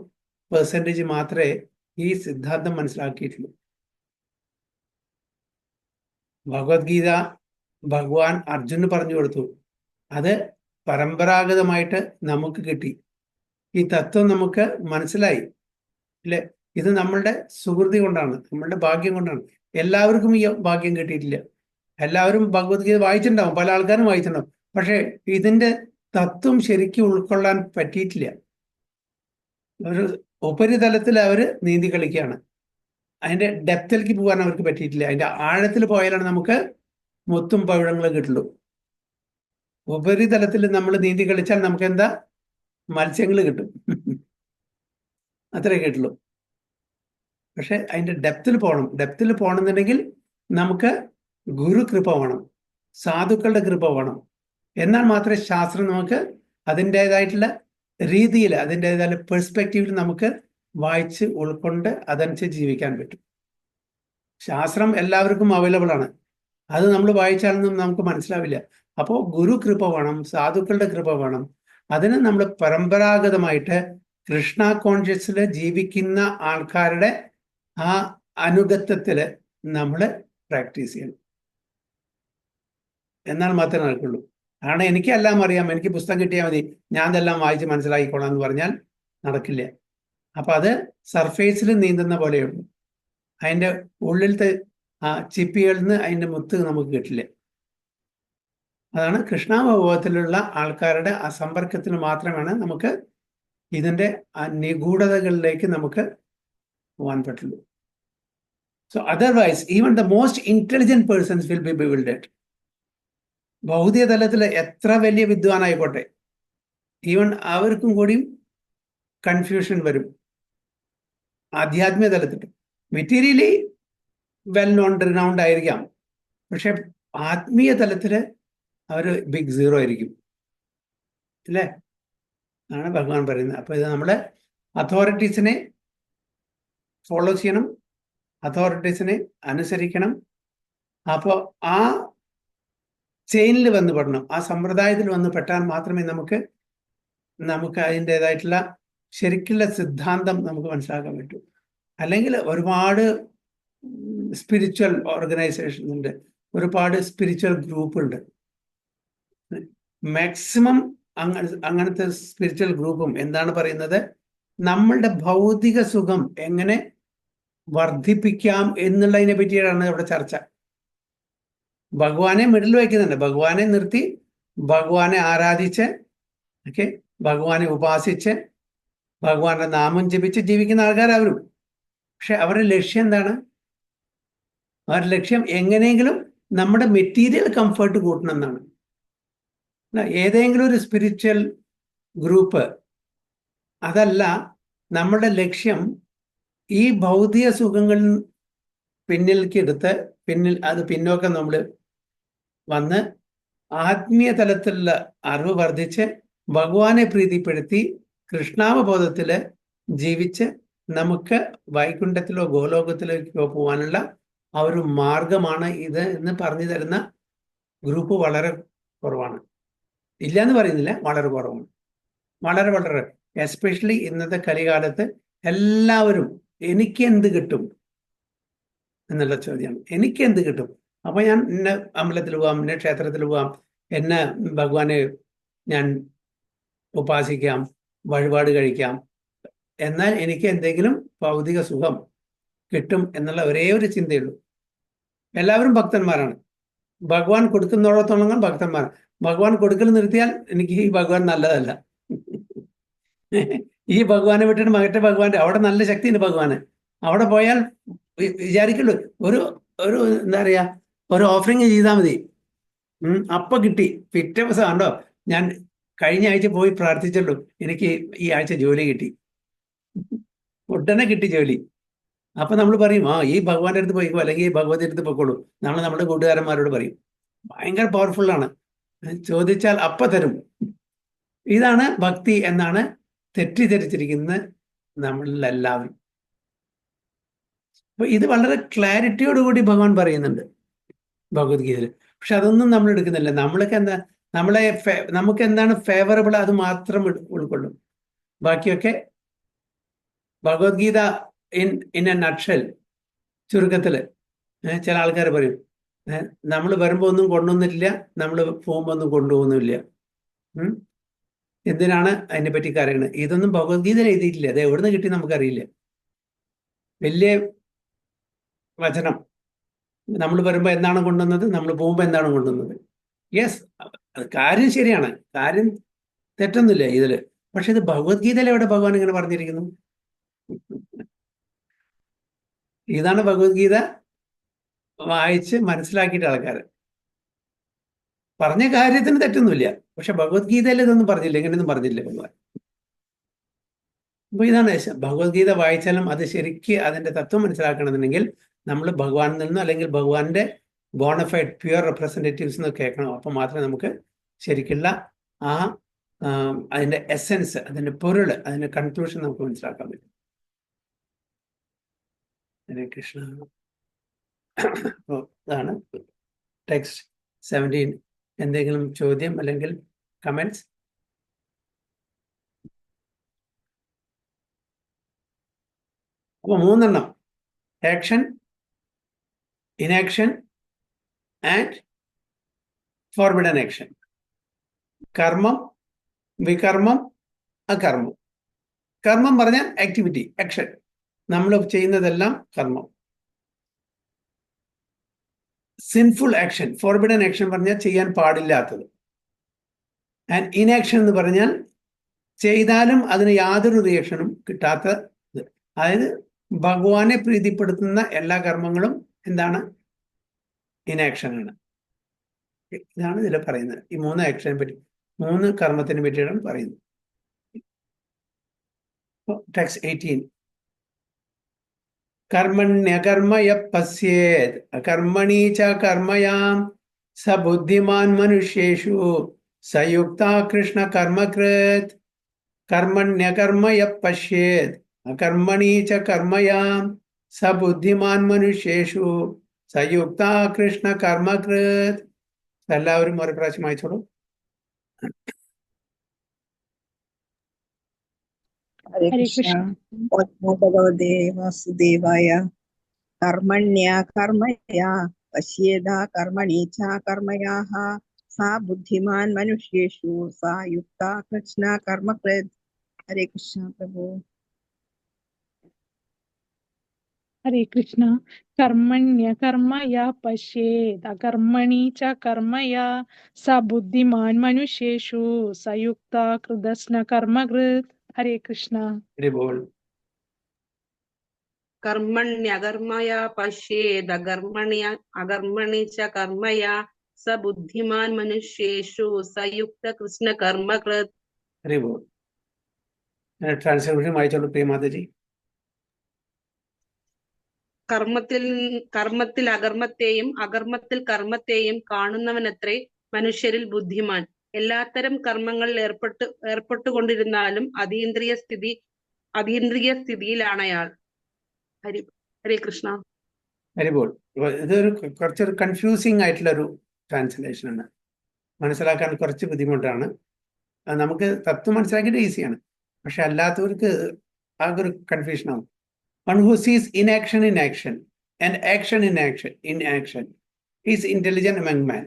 പെർസെൻറ്റേജ് മാത്രമേ ഈ സിദ്ധാന്തം മനസ്സിലാക്കിയിട്ടുള്ളൂ. ഭഗവത്ഗീത ഭഗവാൻ അർജുന് പറഞ്ഞു കൊടുത്തു, അത് പരമ്പരാഗതമായിട്ട് നമുക്ക് കിട്ടി. ഈ തത്വം നമുക്ക് മനസ്സിലായി അല്ലേ? ഇത് നമ്മളുടെ സുഹൃതി കൊണ്ടാണ്, നമ്മളുടെ ഭാഗ്യം കൊണ്ടാണ്. എല്ലാവർക്കും ഈ ഭാഗ്യം കിട്ടിയിട്ടില്ല. എല്ലാവരും ഭഗവത്ഗീത വായിച്ചിട്ടുണ്ടാവും, പല ആൾക്കാരും വായിച്ചിട്ടുണ്ടാവും, പക്ഷേ ഇതിൻ്റെ തത്വം ശരിക്കും ഉൾക്കൊള്ളാൻ പറ്റിയിട്ടില്ല. ഒരു ഉപരിതലത്തിൽ അവർ നീന്തി കളിക്കുകയാണ്, അതിൻ്റെ ഡെപ്തിലേക്ക് പോകാൻ അവർക്ക് പറ്റിയിട്ടില്ല. അതിൻ്റെ ആഴത്തിൽ പോയാലാണ് നമുക്ക് മുത്തും പവിഴങ്ങളും കിട്ടുള്ളൂ. ഉപരിതലത്തിൽ നമ്മൾ നീന്തി കളിച്ചാൽ നമുക്ക് എന്താ? മത്സ്യങ്ങൾ കിട്ടും, അത്രേ കിട്ടുള്ളൂ. പക്ഷെ അതിൻ്റെ ഡെപ്തിൽ പോകണമെന്നുണ്ടെങ്കിൽ നമുക്ക് ഗുരു കൃപ വേണം, സാധുക്കളുടെ കൃപ വേണം. എന്നാൽ മാത്രമേ ശാസ്ത്രം നമുക്ക് അതിൻ്റേതായിട്ടുള്ള രീതിയിൽ, അതിൻ്റേതായ പെർസ്പെക്റ്റീവിൽ നമുക്ക് വായിച്ച് ഉൾക്കൊണ്ട് അതനുസരിച്ച് ജീവിക്കാൻ പറ്റും. ശാസ്ത്രം എല്ലാവർക്കും അവൈലബിൾ ആണ്, അത് നമ്മൾ വായിച്ചാലൊന്നും നമുക്ക് മനസ്സിലാവില്ല. അപ്പോൾ ഗുരു കൃപ വേണം, സാധുക്കളുടെ കൃപ വേണം. അതിന് നമ്മൾ പരമ്പരാഗതമായിട്ട് കൃഷ്ണ കോൺഷ്യസിൽ ജീവിക്കുന്ന ആൾക്കാരുടെ ആ അനുഗത്യത്തിൽ നമ്മൾ പ്രാക്ടീസ് ചെയ്യണം. എന്നാൽ മാത്രമേ നടക്കുള്ളൂ. കാരണം എനിക്കെല്ലാം അറിയാം, എനിക്ക് പുസ്തകം കിട്ടിയാൽ മതി, ഞാൻ ഇതെല്ലാം വായിച്ച് മനസ്സിലാക്കിക്കോളാം എന്ന് പറഞ്ഞാൽ നടക്കില്ല. അപ്പം അത് സർഫേസിൽ നീന്തുന്ന പോലെയുള്ളൂ. അതിൻ്റെ ഉള്ളിലത്തെ ആ ചിപ്പികളിൽ നിന്ന് അതിൻ്റെ മുത്ത് നമുക്ക് കിട്ടില്ല. അതാണ് കൃഷ്ണാവബോധത്തിലുള്ള ആൾക്കാരുടെ ആ സമ്പർക്കത്തിന് മാത്രമാണ് നമുക്ക് ഇതിൻ്റെ ആ നിഗൂഢതകളിലേക്ക് നമുക്ക് പോകാൻ പറ്റുള്ളൂ. So otherwise even the most intelligent persons will be bewildered. ഭൗതിക തലത്തിൽ എത്ര വലിയ വിദ്വാനായിക്കോട്ടെ, ഈവൻ അവർക്കും കൂടിയും കൺഫ്യൂഷൻ വരും. ആധ്യാത്മിക തലത്തിൽ മെറ്റീരിയലി വെൽ നോൺ റിനൗണ്ട് ആയിരിക്കാം, പക്ഷെ ആത്മീയ തലത്തിൽ അവർ ബിഗ് സീറോ ആയിരിക്കും അല്ലേ? ആണ് ഭഗവാൻ പറയുന്നത്. അപ്പോൾ ഇത് നമ്മൾ അതോറിറ്റീസിനെ ഫോളോ ചെയ്യണം, അതോറിറ്റീസിനെ അനുസരിക്കണം. അപ്പോൾ ആ ചെയിനിൽ വന്ന് പെടണം, ആ സമ്പ്രദായത്തിൽ വന്ന് പെട്ടാൽ മാത്രമേ നമുക്ക് അതിൻ്റേതായിട്ടുള്ള ശരിക്കുള്ള സിദ്ധാന്തം നമുക്ക് മനസ്സിലാക്കാൻ പറ്റൂ. അല്ലെങ്കിൽ ഒരുപാട് സ്പിരിച്വൽ ഓർഗനൈസേഷൻ ഉണ്ട്, ഒരുപാട് സ്പിരിച്വൽ ഗ്രൂപ്പ് ഉണ്ട്, മാക്സിമം അങ്ങനത്തെ സ്പിരിച്വൽ ഗ്രൂപ്പും എന്താണ് പറയുന്നത്, നമ്മളുടെ ഭൗതിക സുഖം എങ്ങനെ വർദ്ധിപ്പിക്കാം എന്നുള്ളതിനെ പറ്റിയാണ് ഇവിടെ ചർച്ച. ഭഗവാനെ മിഡിൽ വയ്ക്കുന്നുണ്ട്. ഭഗവാനെ നിർത്തി ഭഗവാനെ ആരാധിച്ച്, ഓക്കെ, ഭഗവാനെ ഉപാസിച്ച് ഭഗവാന്റെ നാമം ജപിച്ച് ജീവിക്കുന്ന ആൾക്കാരവരും. പക്ഷെ അവരുടെ ലക്ഷ്യം എന്താണ്? അവരുടെ ലക്ഷ്യം എങ്ങനെയെങ്കിലും നമ്മുടെ മെറ്റീരിയൽ കംഫർട്ട് കൂട്ടണം എന്നാണ്. ഏതെങ്കിലും ഒരു സ്പിരിച്വൽ ഗ്രൂപ്പ് അതല്ല. നമ്മുടെ ലക്ഷ്യം ഈ ഭൗതിക സുഖങ്ങൾ പിന്നോക്കം നമ്മൾ വന്ന് ആത്മീയ തലത്തിലുള്ള അറിവ് വർദ്ധിച്ച് ഭഗവാനെ പ്രീതിപ്പെടുത്തി കൃഷ്ണാവബോധത്തില് ജീവിച്ച് നമുക്ക് വൈകുണ്ഠത്തിലോ ഗോലോകത്തിലേക്കോ പോകാനുള്ള ആ ഒരു മാർഗമാണ് ഇത് എന്ന് പറഞ്ഞു തരുന്ന ഗ്രൂപ്പ് വളരെ കുറവാണ്. ഇല്ല എന്ന് പറയുന്നില്ല, വളരെ കുറവാണ്. വളരെ വളരെ എസ്പെഷ്യലി ഇന്നത്തെ കലികാലത്ത് എല്ലാവരും എനിക്ക് എന്ത് കിട്ടും എന്നുള്ള ചോദ്യമാണ്. എനിക്ക് എന്ത് കിട്ടും? അപ്പൊ ഞാൻ ഇന്ന അമ്പലത്തിൽ പോവാം, ഇന്ന ക്ഷേത്രത്തിൽ പോവാം, എന്നെ ഭഗവാനെ ഞാൻ ഉപാസിക്കാം, വഴിപാട് കഴിക്കാം, എന്നാൽ എനിക്ക് എന്തെങ്കിലും ഭൗതിക സുഖം കിട്ടും എന്നുള്ള ഒരേ ഒരു ചിന്തയുള്ളൂ. എല്ലാവരും ഭക്തന്മാരാണ്. ഭഗവാൻ കൊടുക്കുന്നിടത്തോളം ഭക്തന്മാരാണ്. ഭഗവാൻ കൊടുക്കൽ നിർത്തിയാൽ എനിക്ക് ഈ ഭഗവാൻ നല്ലതല്ല. ഈ ഭഗവാനെ വിട്ടിട്ട് മറ്റേ ഭഗവാന്റെ അവിടെ നല്ല ശക്തിയുണ്ട് ഭഗവാന്. അവിടെ പോയാൽ വിചാരിക്കുള്ളൂ ഒരു ഒരു എന്താ പറയാ, ഒരു ഓഫറിങ് ചെയ്താൽ മതി, അപ്പൊ കിട്ടി. പിറ്റേ ദിവസം കണ്ടോ, ഞാൻ കഴിഞ്ഞ ആഴ്ച പോയി പ്രാർത്ഥിച്ചുള്ളൂ, എനിക്ക് ഈ ആഴ്ച ജോലി കിട്ടി. ഉടനെ കിട്ടി ജോലി. അപ്പൊ നമ്മൾ പറയും, ഈ ഭഗവാന്റെ അടുത്ത് പോയിക്കോ, അല്ലെങ്കിൽ ഈ ഭഗവതിയുടെ അടുത്ത് പോയിക്കോളൂ. നമ്മൾ നമ്മുടെ കൂട്ടുകാരന്മാരോട് പറയും. ഭയങ്കര പവർഫുള്ളാണ്. ചോദിച്ചാൽ അപ്പ തരും. ഇതാണ് ഭക്തി എന്നാണ് തെറ്റിദ്ധരിച്ചിരിക്കുന്നത് നമ്മളെല്ലാവരും. അപ്പൊ ഇത് വളരെ ക്ലാരിറ്റിയോടുകൂടി ഭഗവാൻ പറയുന്നുണ്ട് ഭഗവത്ഗീതയിൽ. പക്ഷെ അതൊന്നും നമ്മൾ എടുക്കുന്നില്ല. നമുക്ക് എന്താണ് ഫേവറബിൾ അത് മാത്രം ഉൾക്കൊള്ളും. ബാക്കിയൊക്കെ ഭഗവത്ഗീത ഇൻ എ നട്ട്ഷെൽ, ചുരുക്കത്തില് ചില ആൾക്കാർ പറയും, നമ്മൾ വരുമ്പോൾ ഒന്നും കൊണ്ടുവന്നിട്ടില്ല, നമ്മൾ പോകുമ്പോൾ ഒന്നും കൊണ്ടുപോകുന്നില്ല. എന്തിനാണ് അതിനെ പറ്റി അറിയണത്? ഇതൊന്നും ഭഗവത്ഗീതയിൽ എഴുതിയിട്ടില്ല. അത് എവിടുന്ന് കിട്ടി നമുക്കറിയില്ല. വലിയ വചനം. നമ്മൾ വരുമ്പോൾ എന്താണ് കൊണ്ടുവന്നത്, നമ്മൾ പോകുമ്പോൾ എന്താണ് കൊണ്ടുവന്നത്. യെസ്, അത് കാര്യം ശരിയാണ്, കാര്യം തെറ്റൊന്നുമില്ല ഇതില്. പക്ഷെ ഇത് ഭഗവത്ഗീതയിൽ എവിടെ ഭഗവാൻ ഇങ്ങനെ പറഞ്ഞിരിക്കുന്നു? ഇതാണ് ഭഗവത്ഗീത വായിച്ച് മനസ്സിലാക്കിയിട്ട് ആൾക്കാർ പറഞ്ഞ കാര്യത്തിന് തെറ്റൊന്നുമില്ല. പക്ഷെ ഭഗവത്ഗീതയിൽ ഇതൊന്നും പറഞ്ഞില്ല, ഇങ്ങനെയൊന്നും പറഞ്ഞില്ല ഭഗവാൻ. അപ്പൊ ഇതാണ് ഭഗവത്ഗീത വായിച്ചാലും അത് ശരിക്ക് അതിന്റെ തത്വം മനസ്സിലാക്കണമെന്നുണ്ടെങ്കിൽ നമ്മൾ ഭഗവാനിൽ നിന്നോ അല്ലെങ്കിൽ ഭഗവാന്റെ ബോണഫൈഡ് പ്യുവർ റെപ്രസെൻറ്റേറ്റീവ്സ് എന്ന് കേൾക്കണം. അപ്പൊ മാത്രമേ നമുക്ക് ശരിക്കുള്ള അതിന്റെ എസെൻസ്, അതിന്റെ പൊരുൾ, അതിന്റെ കൺക്ലൂഷൻ നമുക്ക് മനസ്സിലാക്കാൻ പറ്റും. ഹരേ കൃഷ്ണ. അപ്പോൾ ഇതാണ് ടെക്സ്റ്റ് 17. എന്തെങ്കിലും ചോദ്യം അല്ലെങ്കിൽ കമന്റ്സ്? അപ്പൊ 3 എണ്ണം: action, inaction and forbidden action. കർമ്മം, വികർമ്മം, അകർമ്മം. കർമ്മം പറഞ്ഞാൽ ആക്ടിവിറ്റി, ആക്ഷൻ. നമ്മൾ ചെയ്യുന്നതെല്ലാം കർമ്മം. സിൻഫുൾ ആക്ഷൻ, ഫോർബിഡൻ ആക്ഷൻ പറഞ്ഞാൽ ചെയ്യാൻ പാടില്ലാത്തത്. ആൻഡ് ഇനാക്ഷൻ എന്ന് പറഞ്ഞാൽ ചെയ്താലും അതിന് യാതൊരു റിയാക്ഷനും കിട്ടാത്തത്. അതായത് ഭഗവാനെ പ്രീതിപ്പെടുത്തുന്ന എല്ലാ കർമ്മങ്ങളും എന്താണ്? ഇനാക്ഷനാണ്. ഇതാണ് ഇതിൽ പറയുന്നത്. ഈ 3 ആക്ഷനെ പറ്റി, 3 കർമ്മത്തിനെ പറ്റിയാണ് പറയുന്നത്. ടെക്സ്റ്റ് 18. കർമ്മണ്യകർമ്മയ പശ്യേത് അകർമ്മണി ച കർമ്മയാം സ ബുദ്ധിമാൻ മനുഷ്യേഷു സയുക്താ കൃഷ്ണ കർമ്മകൃത്. കർമ്മണ്യകർമ്മയ പശ്യേത് അകർമ്മണി ച കർമ്മയാം സ ബുദ്ധിമാൻ മനുഷ്യേഷു സയുക്താ കൃഷ്ണ കർമ്മകൃത്. എല്ലാവരും ഒരു പ്രാവശ്യം വായിച്ചോളൂ. ഹരേ കൃഷ്ണ. ഭഗവതേ വാസുദേവായ. കർമ്മണ്യ കർമ്മയാ പശ്യേത കർമ്മണി ച കർമ്മയാഃ सा बुद्धिमान मनुष्येषु सा युक्ता कृष्णा कर्मकृत्. हरे कृष्ण प्रभु. हरे कृष्ण. कर्मण्य कर्म या पश्येद अकर्मणि च कर्म या स बुद्धिमान् मनुष्येषु स युक्ता कृदस्न कर्मकृत्. हरे कृष्ण. हरि बोल. कर्मण्यकर्मया पश्येदकर्मणि च कर्मया स बुद्धिमान् मनुष्येषु स युक्त कृष्ण कर्मकृत्. हरि बोल. ട്രാൻസ്ലേഷൻ വായിച്ചോളൂ പ്രിയ മാതാജി. കർമ്മത്തിൽ അകർമ്മത്തെയും അകർമ്മത്തിൽ കർമ്മത്തെയും കാണുന്നവനത്രേ മനുഷ്യരിൽ ബുദ്ധിമാൻ. എല്ലാത്തരം കർമ്മങ്ങളിൽ ഏർപ്പെട്ടുകൊണ്ടിരുന്നാലും അതീന്ദ്രിയ സ്ഥിതിയിലാണ് അയാൾ. ഹരേ കൃഷ്ണ. ഹരി ബോൾ. ഇതൊരു കുറച്ചൊരു കൺഫ്യൂസിങ് ആയിട്ടുള്ള ഒരു ട്രാൻസ്ലേഷൻ ആണ്, മനസ്സിലാക്കാൻ കുറച്ച് ബുദ്ധിമുട്ടാണ്. നമുക്ക് തത്വം മനസ്സിലാക്കിയിട്ട് ഈസിയാണ്, പക്ഷെ അല്ലാത്തവർക്ക് ആകെ ഒരു കൺഫ്യൂഷൻ ആവും. One who sees inaction in action and action in action is intelligent among men,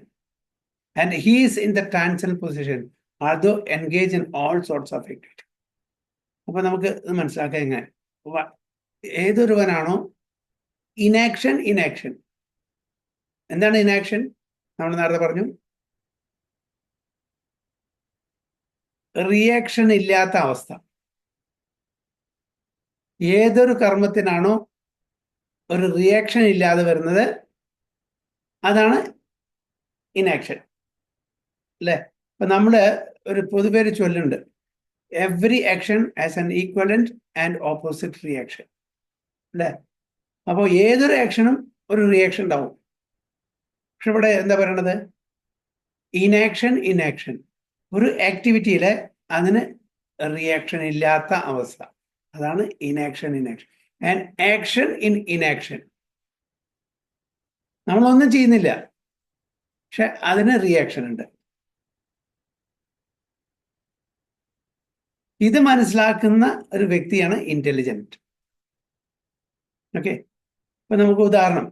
and he is in the transcendental position, although engaged in all sorts of activity. അപ്പൊ നമുക്ക് മനസ്സിലാക്കാം എങ്ങനെ ഏതൊരുവനാണോ ഇനാക്ഷൻ. എന്താണ് ഇനാക്ഷൻ? നമ്മൾ നേരത്തെ പറഞ്ഞു, reaction ഇല്ലാത്ത അവസ്ഥ. ഏതൊരു കർമ്മത്തിനാണോ ഒരു റിയാക്ഷൻ ഇല്ലാതെ വരുന്നത് അതാണ് ഇനാക്ഷൻ, അല്ലേ? അപ്പൊ നമ്മള് ഒരു പൊതുപേര് ചൊല്ലുണ്ട്, every action as an equivalent and opposite reaction, അല്ലേ? അപ്പോൾ ഏതൊരു ആക്ഷനും ഒരു റിയാക്ഷൻ ഉണ്ടാവും. പക്ഷെ ഇവിടെ എന്താ പറയണത്? ഇനാക്ഷൻ. ഒരു ആക്ടിവിറ്റിയിലെ അതിന് റിയാക്ഷൻ ഇല്ലാത്ത അവസ്ഥ, അതാണ് inaction. And action in inaction, നമ്മളൊന്നും ചെയ്യുന്നില്ല, പക്ഷെ അതിന് റിയാക്ഷൻ ഉണ്ട്. ഇത് മനസ്സിലാക്കുന്ന ഒരു വ്യക്തിയാണ് ഇന്റലിജന്റ്. ഓക്കെ, അപ്പൊ നമുക്ക് ഉദാഹരണം,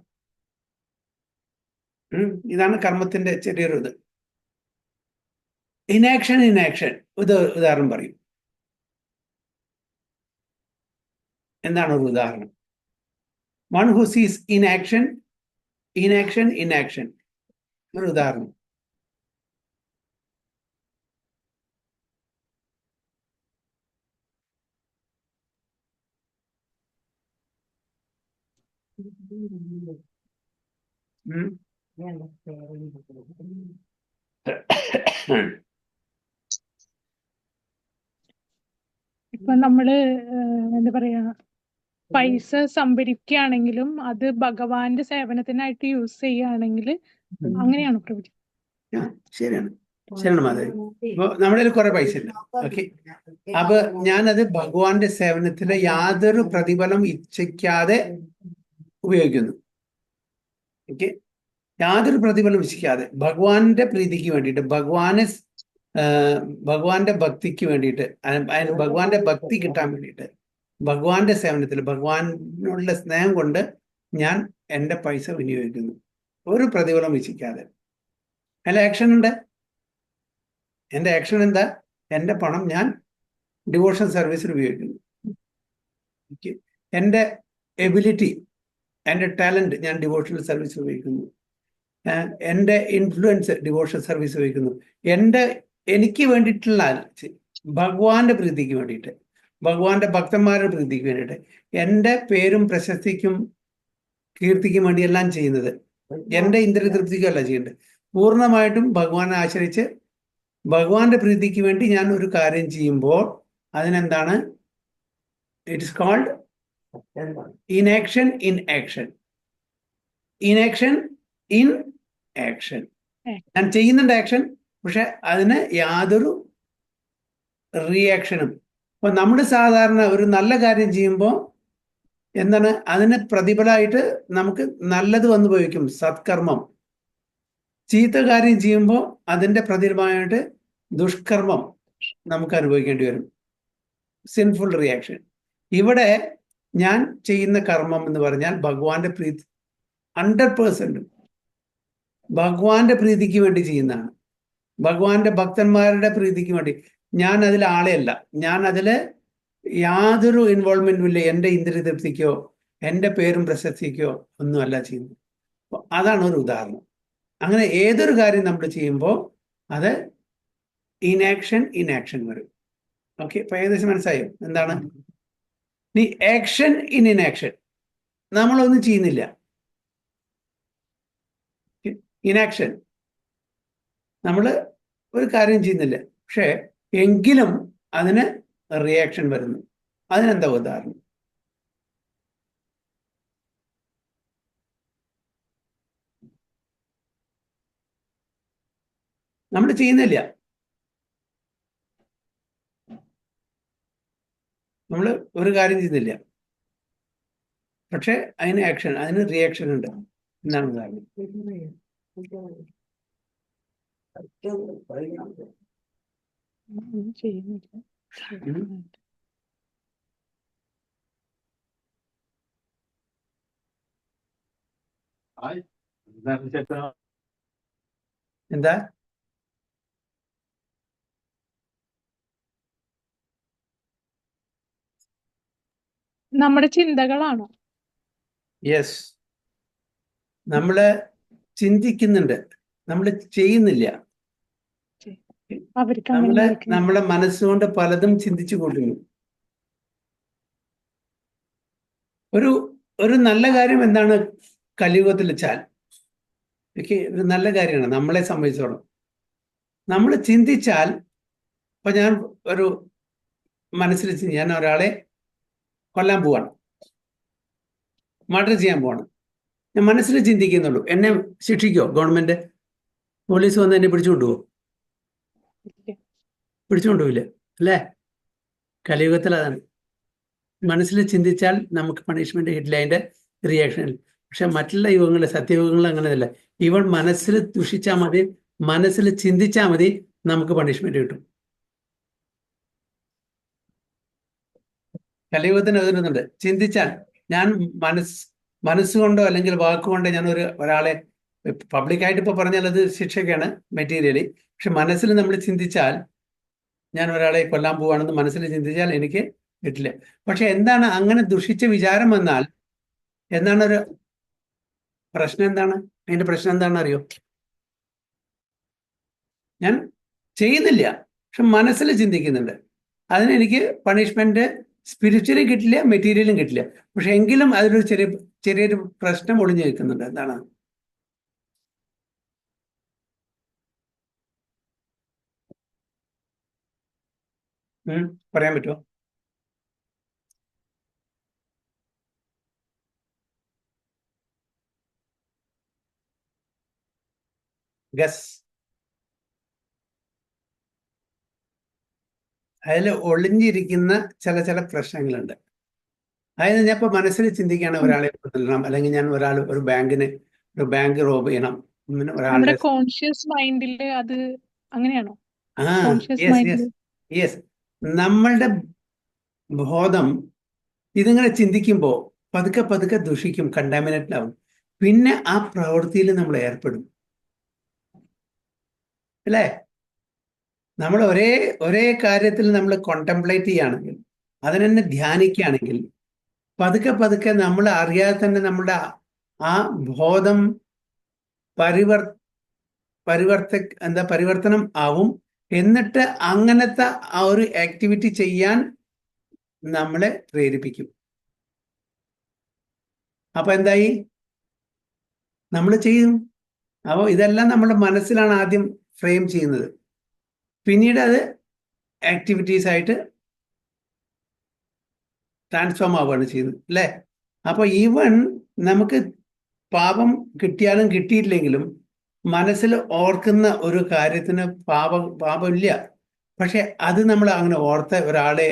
ഇതാണ് കർമ്മത്തിന്റെ ചെറിയൊരു ഇത്. ഇനാക്ഷൻ ഉദാഹരണം പറയും. എന്താണ് ഒരു ഉദാഹരണം? വൺ ഹു സീസ് ഇനാക്ഷൻ ഒരു ഉദാഹരണം. ഇപ്പൊ നമ്മള് എന്താ പറയാ, പൈസ സംഭരിക്കുകയാണെങ്കിലും അത് ഭഗവാന്റെ സേവനത്തിനായിട്ട് യൂസ് ചെയ്യുകയാണെങ്കിൽ അങ്ങനെയാണോ പ്രഭുജി? ശരിയാണ് മാതാജി. അപ്പൊ നമ്മുടെ കയ്യിൽ കുറെ പൈസ ഉണ്ട്, ഓക്കെ. അപ്പൊ ഞാനത് ഭഗവാന്റെ സേവനത്തിന് യാതൊരു പ്രതിഫലം ഇച്ഛിക്കാതെ ഉപയോഗിക്കുന്നു. ഓക്കെ, യാതൊരു പ്രതിഫലം ഇച്ഛിക്കാതെ ഭഗവാന്റെ പ്രീതിക്ക് വേണ്ടിയിട്ട്, ഭഗവാന്റെ ഭക്തിക്ക് വേണ്ടിയിട്ട്, ഭഗവാന്റെ ഭക്തി കിട്ടാൻ വേണ്ടിയിട്ട്, ഭഗവാന്റെ സേവനത്തിൽ ഭഗവാനുള്ള സ്നേഹം കൊണ്ട് ഞാൻ എൻ്റെ പൈസ വിനിയോഗിക്കുന്നു, ഒരു പ്രതിഫലം ഇച്ഛിക്കാതെ. അതിൽ ആക്ഷൻ ഉണ്ട്. എൻ്റെ ആക്ഷൻ എന്താ? എൻ്റെ പണം ഞാൻ ഡിവോഷൻ സർവീസിൽ ഉപയോഗിക്കുന്നു. എൻ്റെ എബിലിറ്റി, എൻ്റെ ടാലന്റ് ഞാൻ ഡിവോഷണൽ സർവീസ് ഉപയോഗിക്കുന്നു. എൻ്റെ ഇൻഫ്ലുവൻസ് ഡിവോഷണൽ സർവീസ് ഉപയോഗിക്കുന്നു. എനിക്ക് വേണ്ടിയിട്ടുള്ള ഭഗവാന്റെ പ്രീതിക്ക് വേണ്ടിയിട്ട്, ഭഗവാന്റെ ഭക്തന്മാരുടെ പ്രീതിക്ക് വേണ്ടിയിട്ട്, എൻ്റെ പേരും പ്രശസ്തിക്കും കീർത്തിക്കും വേണ്ടിയെല്ലാം ചെയ്യുന്നത്, എൻ്റെ ഇന്ദ്രിയതൃപ്തിക്കും അല്ല ചെയ്യേണ്ടത്. പൂർണ്ണമായിട്ടും ഭഗവാനെ ആശ്രയിച്ച് ഭഗവാന്റെ പ്രീതിക്ക് വേണ്ടി ഞാൻ ഒരു കാര്യം ചെയ്യുമ്പോൾ അതിനെന്താണ്? It is called inaction in action. ഞാൻ ചെയ്യുന്നുണ്ട് ആക്ഷൻ, പക്ഷെ അതിന് യാതൊരു റിയാക്ഷനും. അപ്പൊ നമ്മൾ സാധാരണ ഒരു നല്ല കാര്യം ചെയ്യുമ്പോൾ എന്താണ് അതിന് പ്രതിഫലമായിട്ട് നമുക്ക് നല്ലത് വന്നു ഭവിക്കും, സത്കർമ്മം. ചീത്ത കാര്യം ചെയ്യുമ്പോൾ അതിൻ്റെ പ്രതിഫലമായിട്ട് ദുഷ്കർമ്മം നമുക്ക് അനുഭവിക്കേണ്ടി വരും, സിൻഫുൾ റിയാക്ഷൻ. ഇവിടെ ഞാൻ ചെയ്യുന്ന കർമ്മം എന്ന് പറഞ്ഞാൽ ഭഗവാന്റെ പ്രീതി 100% ഭഗവാന്റെ പ്രീതിക്ക് വേണ്ടി ചെയ്യുന്നതാണ്. ഭഗവാന്റെ ഭക്തന്മാരുടെ പ്രീതിക്ക് വേണ്ടി. ഞാൻ അതിൽ ആളെയല്ല, ഞാൻ അതിൽ യാതൊരു ഇൻവോൾവ്മെന്റും ഇല്ല. എൻ്റെ ഇന്ദ്രിയതൃപ്തിക്കോ എൻ്റെ പേരും പ്രശസ്തിക്കോ ഒന്നുമല്ല ചെയ്യുന്നത്. അപ്പൊ അതാണ് ഒരു ഉദാഹരണം. അങ്ങനെ ഏതൊരു കാര്യം നമ്മൾ ചെയ്യുമ്പോൾ അത് ഇനാക്ഷൻ വരും. ഓക്കെ, ഇപ്പൊ ഏകദേശം മനസ്സിലായോ എന്താണ് ഈ ആക്ഷൻ ഇനാക്ഷൻ? നമ്മളൊന്നും ചെയ്യുന്നില്ല, ഇനാക്ഷൻ, നമ്മൾ ഒരു കാര്യം ചെയ്യുന്നില്ല, പക്ഷെ എങ്കിലും അതിന് റിയാക്ഷൻ വരുന്നു. അതിനെന്താ ഉദാഹരണം? നമ്മൾ ചെയ്യുന്നില്ല, നമ്മൾ ഒരു കാര്യം ചെയ്യുന്നില്ല, പക്ഷെ അതിന് ആക്ഷൻ, അതിന് റിയാക്ഷൻ ഉണ്ട്. എന്താണ് ഉദാഹരണം? ഒന്നും ചെയ്യുന്നില്ല. എന്താ? നമ്മുടെ ചിന്തകളാണോ? യെസ്, നമ്മള് ചിന്തിക്കുന്നുണ്ട്, നമ്മൾ ചെയ്യുന്നില്ല. അവർക്ക് അങ്ങനെ ആയിരിക്കും. നമ്മളെ മനസ്സുകൊണ്ട് പലതും ചിന്തിച്ചു കൂട്ടുന്നു. ഒരു നല്ല കാര്യം എന്താണ് കലിയുഗത്തിൽ വെച്ചാൽ, ഒരു നല്ല കാര്യമാണ് നമ്മളെ സംബന്ധിച്ചോളം. നമ്മൾ ചിന്തിച്ചാൽ, ഇപ്പൊ ഞാൻ ഒരു മനസ്സിൽ ഞാൻ ഒരാളെ കൊല്ലാൻ പോവാണ്, മർഡർ ചെയ്യാൻ പോവാണ്, ഞാൻ മനസ്സിൽ ചിന്തിക്കുന്നുള്ളൂ. എന്നെ ശിക്ഷിക്കോ ഗവൺമെന്റ്? പോലീസ് വന്ന് എന്നെ പിടിച്ചുകൊണ്ടുപോകുമോ? പിടിച്ചുകൊണ്ടുപോയില്ല അല്ലേ? കലിയുഗത്തിൽ അതാണ്. മനസ്സിൽ ചിന്തിച്ചാൽ നമുക്ക് പണിഷ്മെന്റ് കിട്ടില്ല, അതിന്റെ റിയാക്ഷൻ. പക്ഷെ മറ്റുള്ള യുഗങ്ങളിൽ, സത്യയുഗങ്ങളിൽ അങ്ങനെയല്ല. ഇവൾ മനസ്സിൽ ദുഷിച്ചാൽ മതി, മനസ്സിൽ ചിന്തിച്ചാൽ മതി, നമുക്ക് പണിഷ്മെന്റ് കിട്ടും. കലിയുഗത്തിന് എതിരുന്നുണ്ട്. ചിന്തിച്ചാൽ, ഞാൻ മനസ്സുകൊണ്ടോ അല്ലെങ്കിൽ വാക്കുകൊണ്ടോ ഞാൻ ഒരാളെ പബ്ലിക്കായിട്ട് ഇപ്പൊ പറഞ്ഞാൽ അത് ശിക്ഷയ്ക്കാണ് മെറ്റീരിയലി. പക്ഷെ മനസ്സിൽ നമ്മൾ ചിന്തിച്ചാൽ, ഞാൻ ഒരാളെ കൊല്ലാൻ പോവാണെന്ന് മനസ്സിൽ ചിന്തിച്ചാൽ എനിക്ക് കിട്ടില്ല. പക്ഷെ എന്താണ് അങ്ങനെ ദുഷിച്ച വിചാരം വന്നാൽ എന്താണ് ഒരു പ്രശ്നം? എന്താണ് അതിന്റെ പ്രശ്നം? എന്താണെന്ന് അറിയോ? ഞാൻ ചെയ്യുന്നില്ല, പക്ഷെ മനസ്സിൽ ചിന്തിക്കുന്നുണ്ട്. അതിനെനിക്ക് പണിഷ്മെന്റ് സ്പിരിച്വലും കിട്ടില്ല, മെറ്റീരിയലും കിട്ടില്ല. പക്ഷെ എങ്കിലും അതിലൊരു ചെറിയൊരു പ്രശ്നം ഒളിഞ്ഞു നിൽക്കുന്നുണ്ട്. എന്താണ്? പറയാൻ പറ്റുമോ? ഗസ്. അതിൽ ഒളിഞ്ഞിരിക്കുന്ന ചില പ്രശ്നങ്ങളുണ്ട്. അതായത് ഞാൻ ഇപ്പൊ മനസ്സിൽ ചിന്തിക്കുകയാണ് ഒരാളെ കൊല്ലണം, അല്ലെങ്കിൽ ഞാൻ ഒരു ബാങ്ക് റോബ് ചെയ്യണം, നമ്മുടെ കോൺഷ്യസ് മൈൻഡില് അത് അങ്ങനെയാണോ? കോൺഷ്യസ് മൈൻഡിൽ യെസ്. നമ്മളുടെ ബോധം ഇതിങ്ങനെ ചിന്തിക്കുമ്പോൾ പതുക്കെ ദുഷിക്കും, കണ്ടാമിനേറ്റ് ആവും. പിന്നെ ആ പ്രവൃത്തിയിൽ നമ്മൾ ഏർപ്പെടും അല്ലേ? നമ്മൾ ഒരേ കാര്യത്തിൽ നമ്മൾ കോണ്ടംപ്ലേറ്റ് ചെയ്യുകയാണെങ്കിൽ, അതിനെ ധ്യാനിക്കുകയാണെങ്കിൽ, പതുക്കെ നമ്മൾ അറിയാതെ തന്നെ നമ്മളുടെ ആ ബോധം പരിവർത്തനം ആവും. എന്നിട്ട് അങ്ങനത്തെ ആ ഒരു ആക്ടിവിറ്റി ചെയ്യാൻ നമ്മളെ പ്രേരിപ്പിക്കും. അപ്പൊ എന്തായി? നമ്മൾ ചെയ്യും. അപ്പോൾ ഇതെല്ലാം നമ്മുടെ മനസ്സിലാണ് ആദ്യം ഫ്രെയിം ചെയ്യുന്നത്, പിന്നീട് അത് ആക്ടിവിറ്റീസ് ആയിട്ട് ട്രാൻസ്ഫോം ആവുകയാണ് ചെയ്യുന്നത് അല്ലേ? അപ്പൊ ഈവൻ നമുക്ക് പാപം കിട്ടിയാലും കിട്ടിയിട്ടില്ലെങ്കിലും മനസ്സിൽ ഓർക്കുന്ന ഒരു കാര്യത്തിന് പാപമില്ല. പക്ഷെ അത് നമ്മൾ അങ്ങനെ ഓർത്ത ഒരാളെ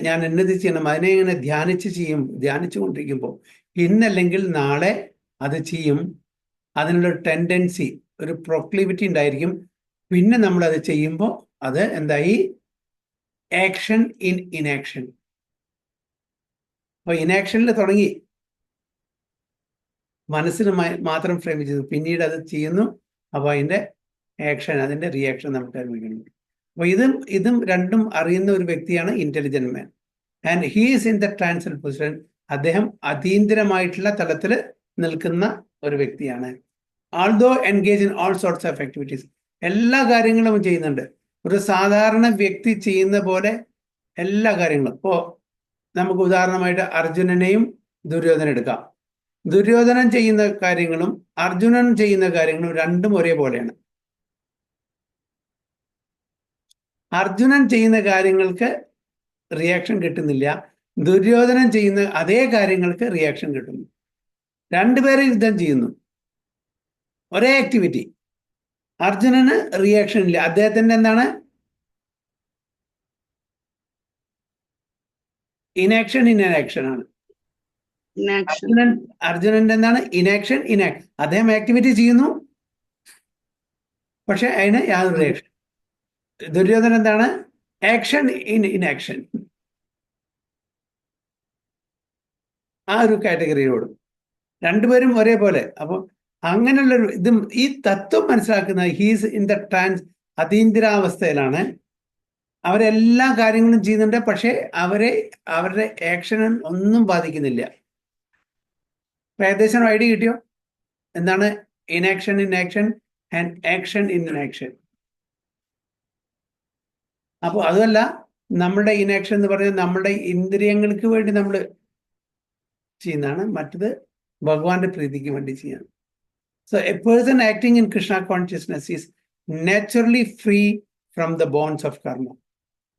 ഞാൻ എന്നത് ചെയ്യണം, അതിനെ ഇങ്ങനെ ധ്യാനിച്ചു കൊണ്ടിരിക്കുമ്പോൾ ഇന്നല്ലെങ്കിൽ നാളെ അത് ചെയ്യും. അതിനുള്ളൊരു ടെൻഡൻസി, ഒരു പ്രൊക്ലിവിറ്റി ഉണ്ടായിരിക്കും. പിന്നെ നമ്മൾ അത് ചെയ്യുമ്പോൾ അത് എന്തായി? Action inaction. അപ്പൊ ഇനാക്ഷനിൽ തുടങ്ങി, മനസ്സിന് മാത്രം ഫ്രെയിം ചെയ്തു, പിന്നീട് അത് ചെയ്യുന്നു. അപ്പോൾ അതിന്റെ ആക്ഷൻ, അതിന്റെ റിയാക്ഷൻ നമുക്ക് അനുഭവിക്കണം. അപ്പൊ ഇതും രണ്ടും അറിയുന്ന ഒരു വ്യക്തിയാണ് intelligent man. And he is in the transcendental position. അദ്ദേഹം അതീന്ദ്രമായിട്ടുള്ള തലത്തിൽ നിൽക്കുന്ന ഒരു വ്യക്തിയാണ്. Although engage in all sorts of activities, എല്ലാ കാര്യങ്ങളും ചെയ്യുന്നുണ്ട്. ഒരു സാധാരണ വ്യക്തി ചെയ്യുന്ന പോലെ എല്ലാ കാര്യങ്ങളും. ഇപ്പോ നമുക്ക് ഉദാഹരണമായിട്ട് അർജുനനെയും ദുര്യോധന എടുക്കാം. ദുര്യോധനൻ ചെയ്യുന്ന കാര്യങ്ങളും അർജുനൻ ചെയ്യുന്ന കാര്യങ്ങളും രണ്ടും ഒരേപോലെയാണ്. അർജുനൻ ചെയ്യുന്ന കാര്യങ്ങൾക്ക് റിയാക്ഷൻ കിട്ടുന്നില്ല, ദുര്യോധനൻ ചെയ്യുന്ന അതേ കാര്യങ്ങൾക്ക് റിയാക്ഷൻ കിട്ടുന്നു. രണ്ടുപേരും യുദ്ധം ചെയ്യുന്നു, ഒരേ ആക്ടിവിറ്റി. അർജുനന് റിയാക്ഷൻ ഇല്ല, അദ്ദേഹത്തിന്റെ എന്താണ്, ഇനാക്ഷൻ ഇൻ ആക്ഷൻ ആണ്. അർജുനന്റെ എന്താണ്, ഇനാക്ഷൻ അദ്ദേഹം ആക്ടിവിറ്റി ചെയ്യുന്നു, പക്ഷെ അതിന് യാതൊരു റിയാക്ഷൻ. ദുര്യോധനൻ എന്താണ്, ആക്ഷൻ ഇൻ ആക്ഷൻ. ആ ഒരു കാറ്റഗറിയിലോടും രണ്ടുപേരും ഒരേപോലെ. അപ്പോൾ അങ്ങനെയുള്ളൊരു ഈ തത്വം മനസ്സിലാക്കുന്ന ഹീസ് ഇൻ ദ ട്രാൻസ്, അതീന്ദ്രാവസ്ഥയിലാണ്. അവരെല്ലാ കാര്യങ്ങളും ചെയ്യുന്നുണ്ട്, പക്ഷേ അവരുടെ ആക്ഷനും ഒന്നും ബാധിക്കുന്നില്ല. ഏകദേശം ഐഡിയ കിട്ടിയോ? എന്താണ് inaction in action and action in action? അപ്പോൾ അതുമല്ല, നമ്മുടെ ഇനാക്ഷൻ എന്ന് പറയുന്നത് നമ്മുടെ ഇന്ദ്രിയങ്ങൾക്ക് വേണ്ടി നമ്മൾ ചെയ്യുന്നതാണ്, മറ്റത് ഭഗവാന്റെ പ്രീതിക്ക് വേണ്ടി ചെയ്യാണ്. So a person acting in Krishna consciousness is naturally free from the bonds of karma.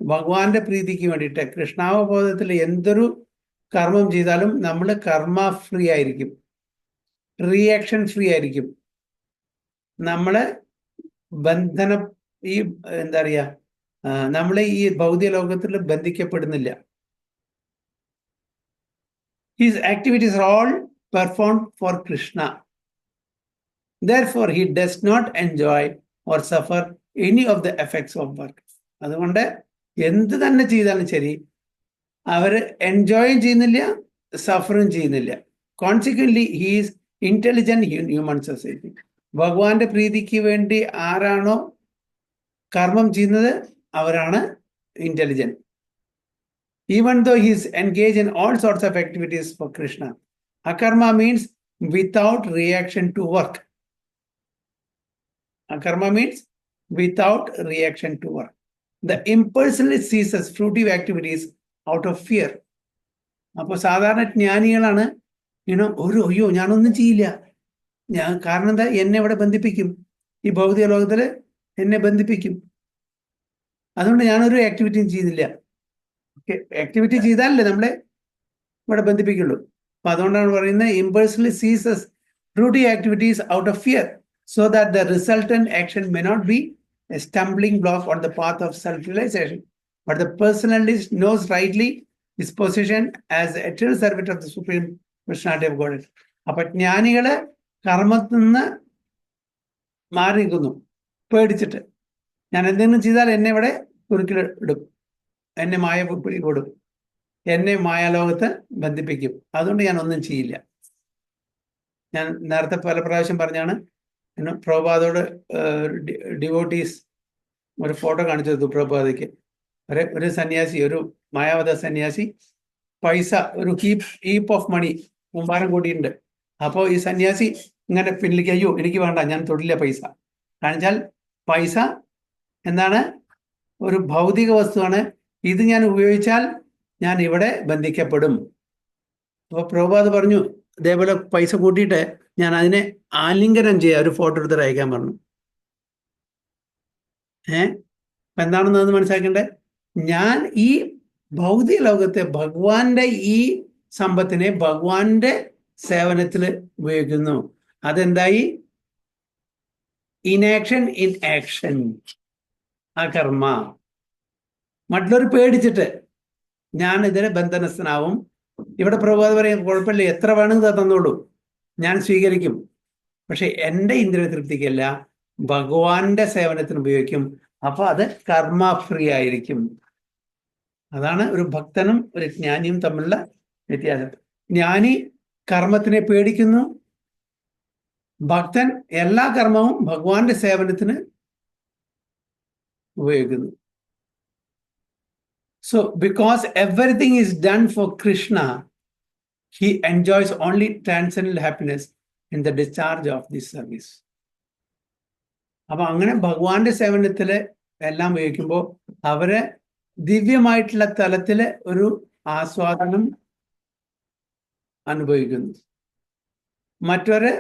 ഭഗവാന്റെ പ്രീതിക്ക് വേണ്ടിയിട്ട് കൃഷ്ണാവബോധത്തിൽ എന്തൊരു കർമ്മം ചെയ്താലും നമ്മൾ കർമ്മ ഫ്രീ ആയിരിക്കും, റിയാക്ഷൻ ഫ്രീ ആയിരിക്കും. നമ്മളെ ബന്ധനം, ഈ എന്താ പറയുക, നമ്മളെ ഈ ഭൗതിക ലോകത്തിൽ ബന്ധിക്കപ്പെടുന്നില്ല. His activities are all performed for Krishna. Therefore, he does not enjoy or suffer any of the effects of work. അതുകൊണ്ട് എന്ത് തന്നെ ചെയ്താലും ശരി, അവർ എൻജോയും ചെയ്യുന്നില്ല, സഫറും ചെയ്യുന്നില്ല. Consequently he is intelligent human society. ഭഗവാന്റെ പ്രീതിക്ക് വേണ്ടി ആരാണോ കർമ്മം ചെയ്യുന്നത് അവരാണ് intelligent. Even though he is engaged in all sorts of activities for Krishna. Akarma means without reaction to work. Akarma means without reaction to work. The impulsively ceases fruitive activities out of fear. അപ്പോൾ സാധാരണ ജ്ഞാനികളാണ് അയ്യോ ഞാനൊന്നും ചെയ്യില്ല, കാരണം എന്താ, എന്നെ ഇവിടെ ബന്ധിപ്പിക്കും, ഈ ഭൗതിക ലോകത്തിൽ എന്നെ ബന്ധിപ്പിക്കും, അതുകൊണ്ട് ഞാനൊരു ആക്ടിവിറ്റിയും ചെയ്യുന്നില്ല. ആക്ടിവിറ്റി ചെയ്താലല്ലേ നമ്മളെ ഇവിടെ ബന്ധിപ്പിക്കുള്ളൂ. അപ്പൊ അതുകൊണ്ടാണ് പറയുന്നത് impersonalist ceases fruitive activities out of fear, so that the resultant action may not be a stumbling block on the path of self realization, but the personalist knows rightly his position as eternal servant of the supreme personality of god. അപ്പൊ ജ്ഞാനികള് കർമ്മത്തിൽ നിന്ന് മാറി നിൽക്കുന്നു, പേടിച്ചിട്ട്. ഞാൻ എന്തെങ്കിലും ചെയ്താൽ എന്നെ ഇവിടെ കുറുക്കിലിടും, എന്നെ മായ പിടികൂടും, എന്നെ മായാലോകത്ത് ബന്ധിപ്പിക്കും, അതുകൊണ്ട് ഞാൻ ഒന്നും ചെയ്യില്ല. ഞാൻ നേരത്തെ പല പ്രാവശ്യം പറഞ്ഞാണ്, പ്രഭുപാദോട് ഡിവോട്ടീസ് ഒരു ഫോട്ടോ കാണിച്ചു കൊടുത്തു. പ്രഭുപാദയ്ക്ക് ഒരു സന്യാസി, ഒരു മായാവത സന്യാസി പൈസ, ഒരു ഹീപ്പ് ഓഫ് മണി കുമ്പാരം കൂടിയുണ്ട്. അപ്പോൾ ഈ സന്യാസി ഇങ്ങനെ പിന്നിലേക്ക്, അയ്യോ എനിക്ക് വേണ്ട, ഞാൻ തൊടില്ല പൈസ. കാണിച്ചാൽ പൈസ എന്താണ്, ഒരു ഭൗതിക വസ്തുവാണ്, ഇത് ഞാൻ ഉപയോഗിച്ചാൽ ഞാൻ ഇവിടെ ബന്ധിക്കപ്പെടും. അപ്പോൾ പ്രഭുപാദ് പറഞ്ഞു, ഇതേപോലെ പൈസ കൂട്ടിയിട്ട് ഞാൻ അതിനെ ആലിംഗനം ചെയ്യാം, ഒരു ഫോട്ടോ എടുത്തിട്ട് അയക്കാൻ പറഞ്ഞു. അപ്പം എന്താണെന്ന് മനസ്സിലാക്കേണ്ടത്, ഞാൻ ഈ ഭൗതിക ലോകത്തെ ഭഗവാന്റെ ഈ സമ്പത്തിനെ ഭഗവാന്റെ സേവനത്തിൽ ഉപയോഗിക്കുന്നു. അതെന്തായി, ഇനാക്ഷൻ ഇൻ ആക്ഷൻ, അകർമ്മ. മറ്റുള്ളവർ പേടിച്ചിട്ട് ഞാൻ ഇതിന് ബന്ധനസ്ഥനാവും. ഇവിടെ പ്രഭുപാദ് പറയും, കുഴപ്പമില്ല, എത്ര വേണമെങ്കിൽ തന്നോളൂ, ഞാൻ സ്വീകരിക്കും, പക്ഷെ എൻ്റെ ഇന്ദ്രിയ തൃപ്തിക്കല്ല, ഭഗവാന്റെ സേവനത്തിന് ഉപയോഗിക്കും. അപ്പൊ അത് കർമ്മ ഫ്രീ ആയിരിക്കും. അതാണ് ഒരു ഭക്തനും ഒരു ജ്ഞാനിയും തമ്മിലുള്ള വ്യത്യാസം. ജ്ഞാനി കർമ്മത്തിനെ പേടിക്കുന്നു, ഭക്തൻ എല്ലാ കർമ്മവും ഭഗവാന്റെ സേവനത്തിന് ഉപയോഗിക്കുന്നു. So because everything is done for Krishna, he enjoys only transcendental happiness in the discharge of this service. അപ്പൊ അങ്ങനെ ഭഗവാന്റെ സേവനത്തില് എല്ലാം ഉപയോഗിക്കുമ്പോൾ അവര് ദിവ്യമായിട്ടുള്ള തലത്തില് ഒരു ആസ്വാദനം അനുഭവിക്കുന്നു. മറ്റൊരു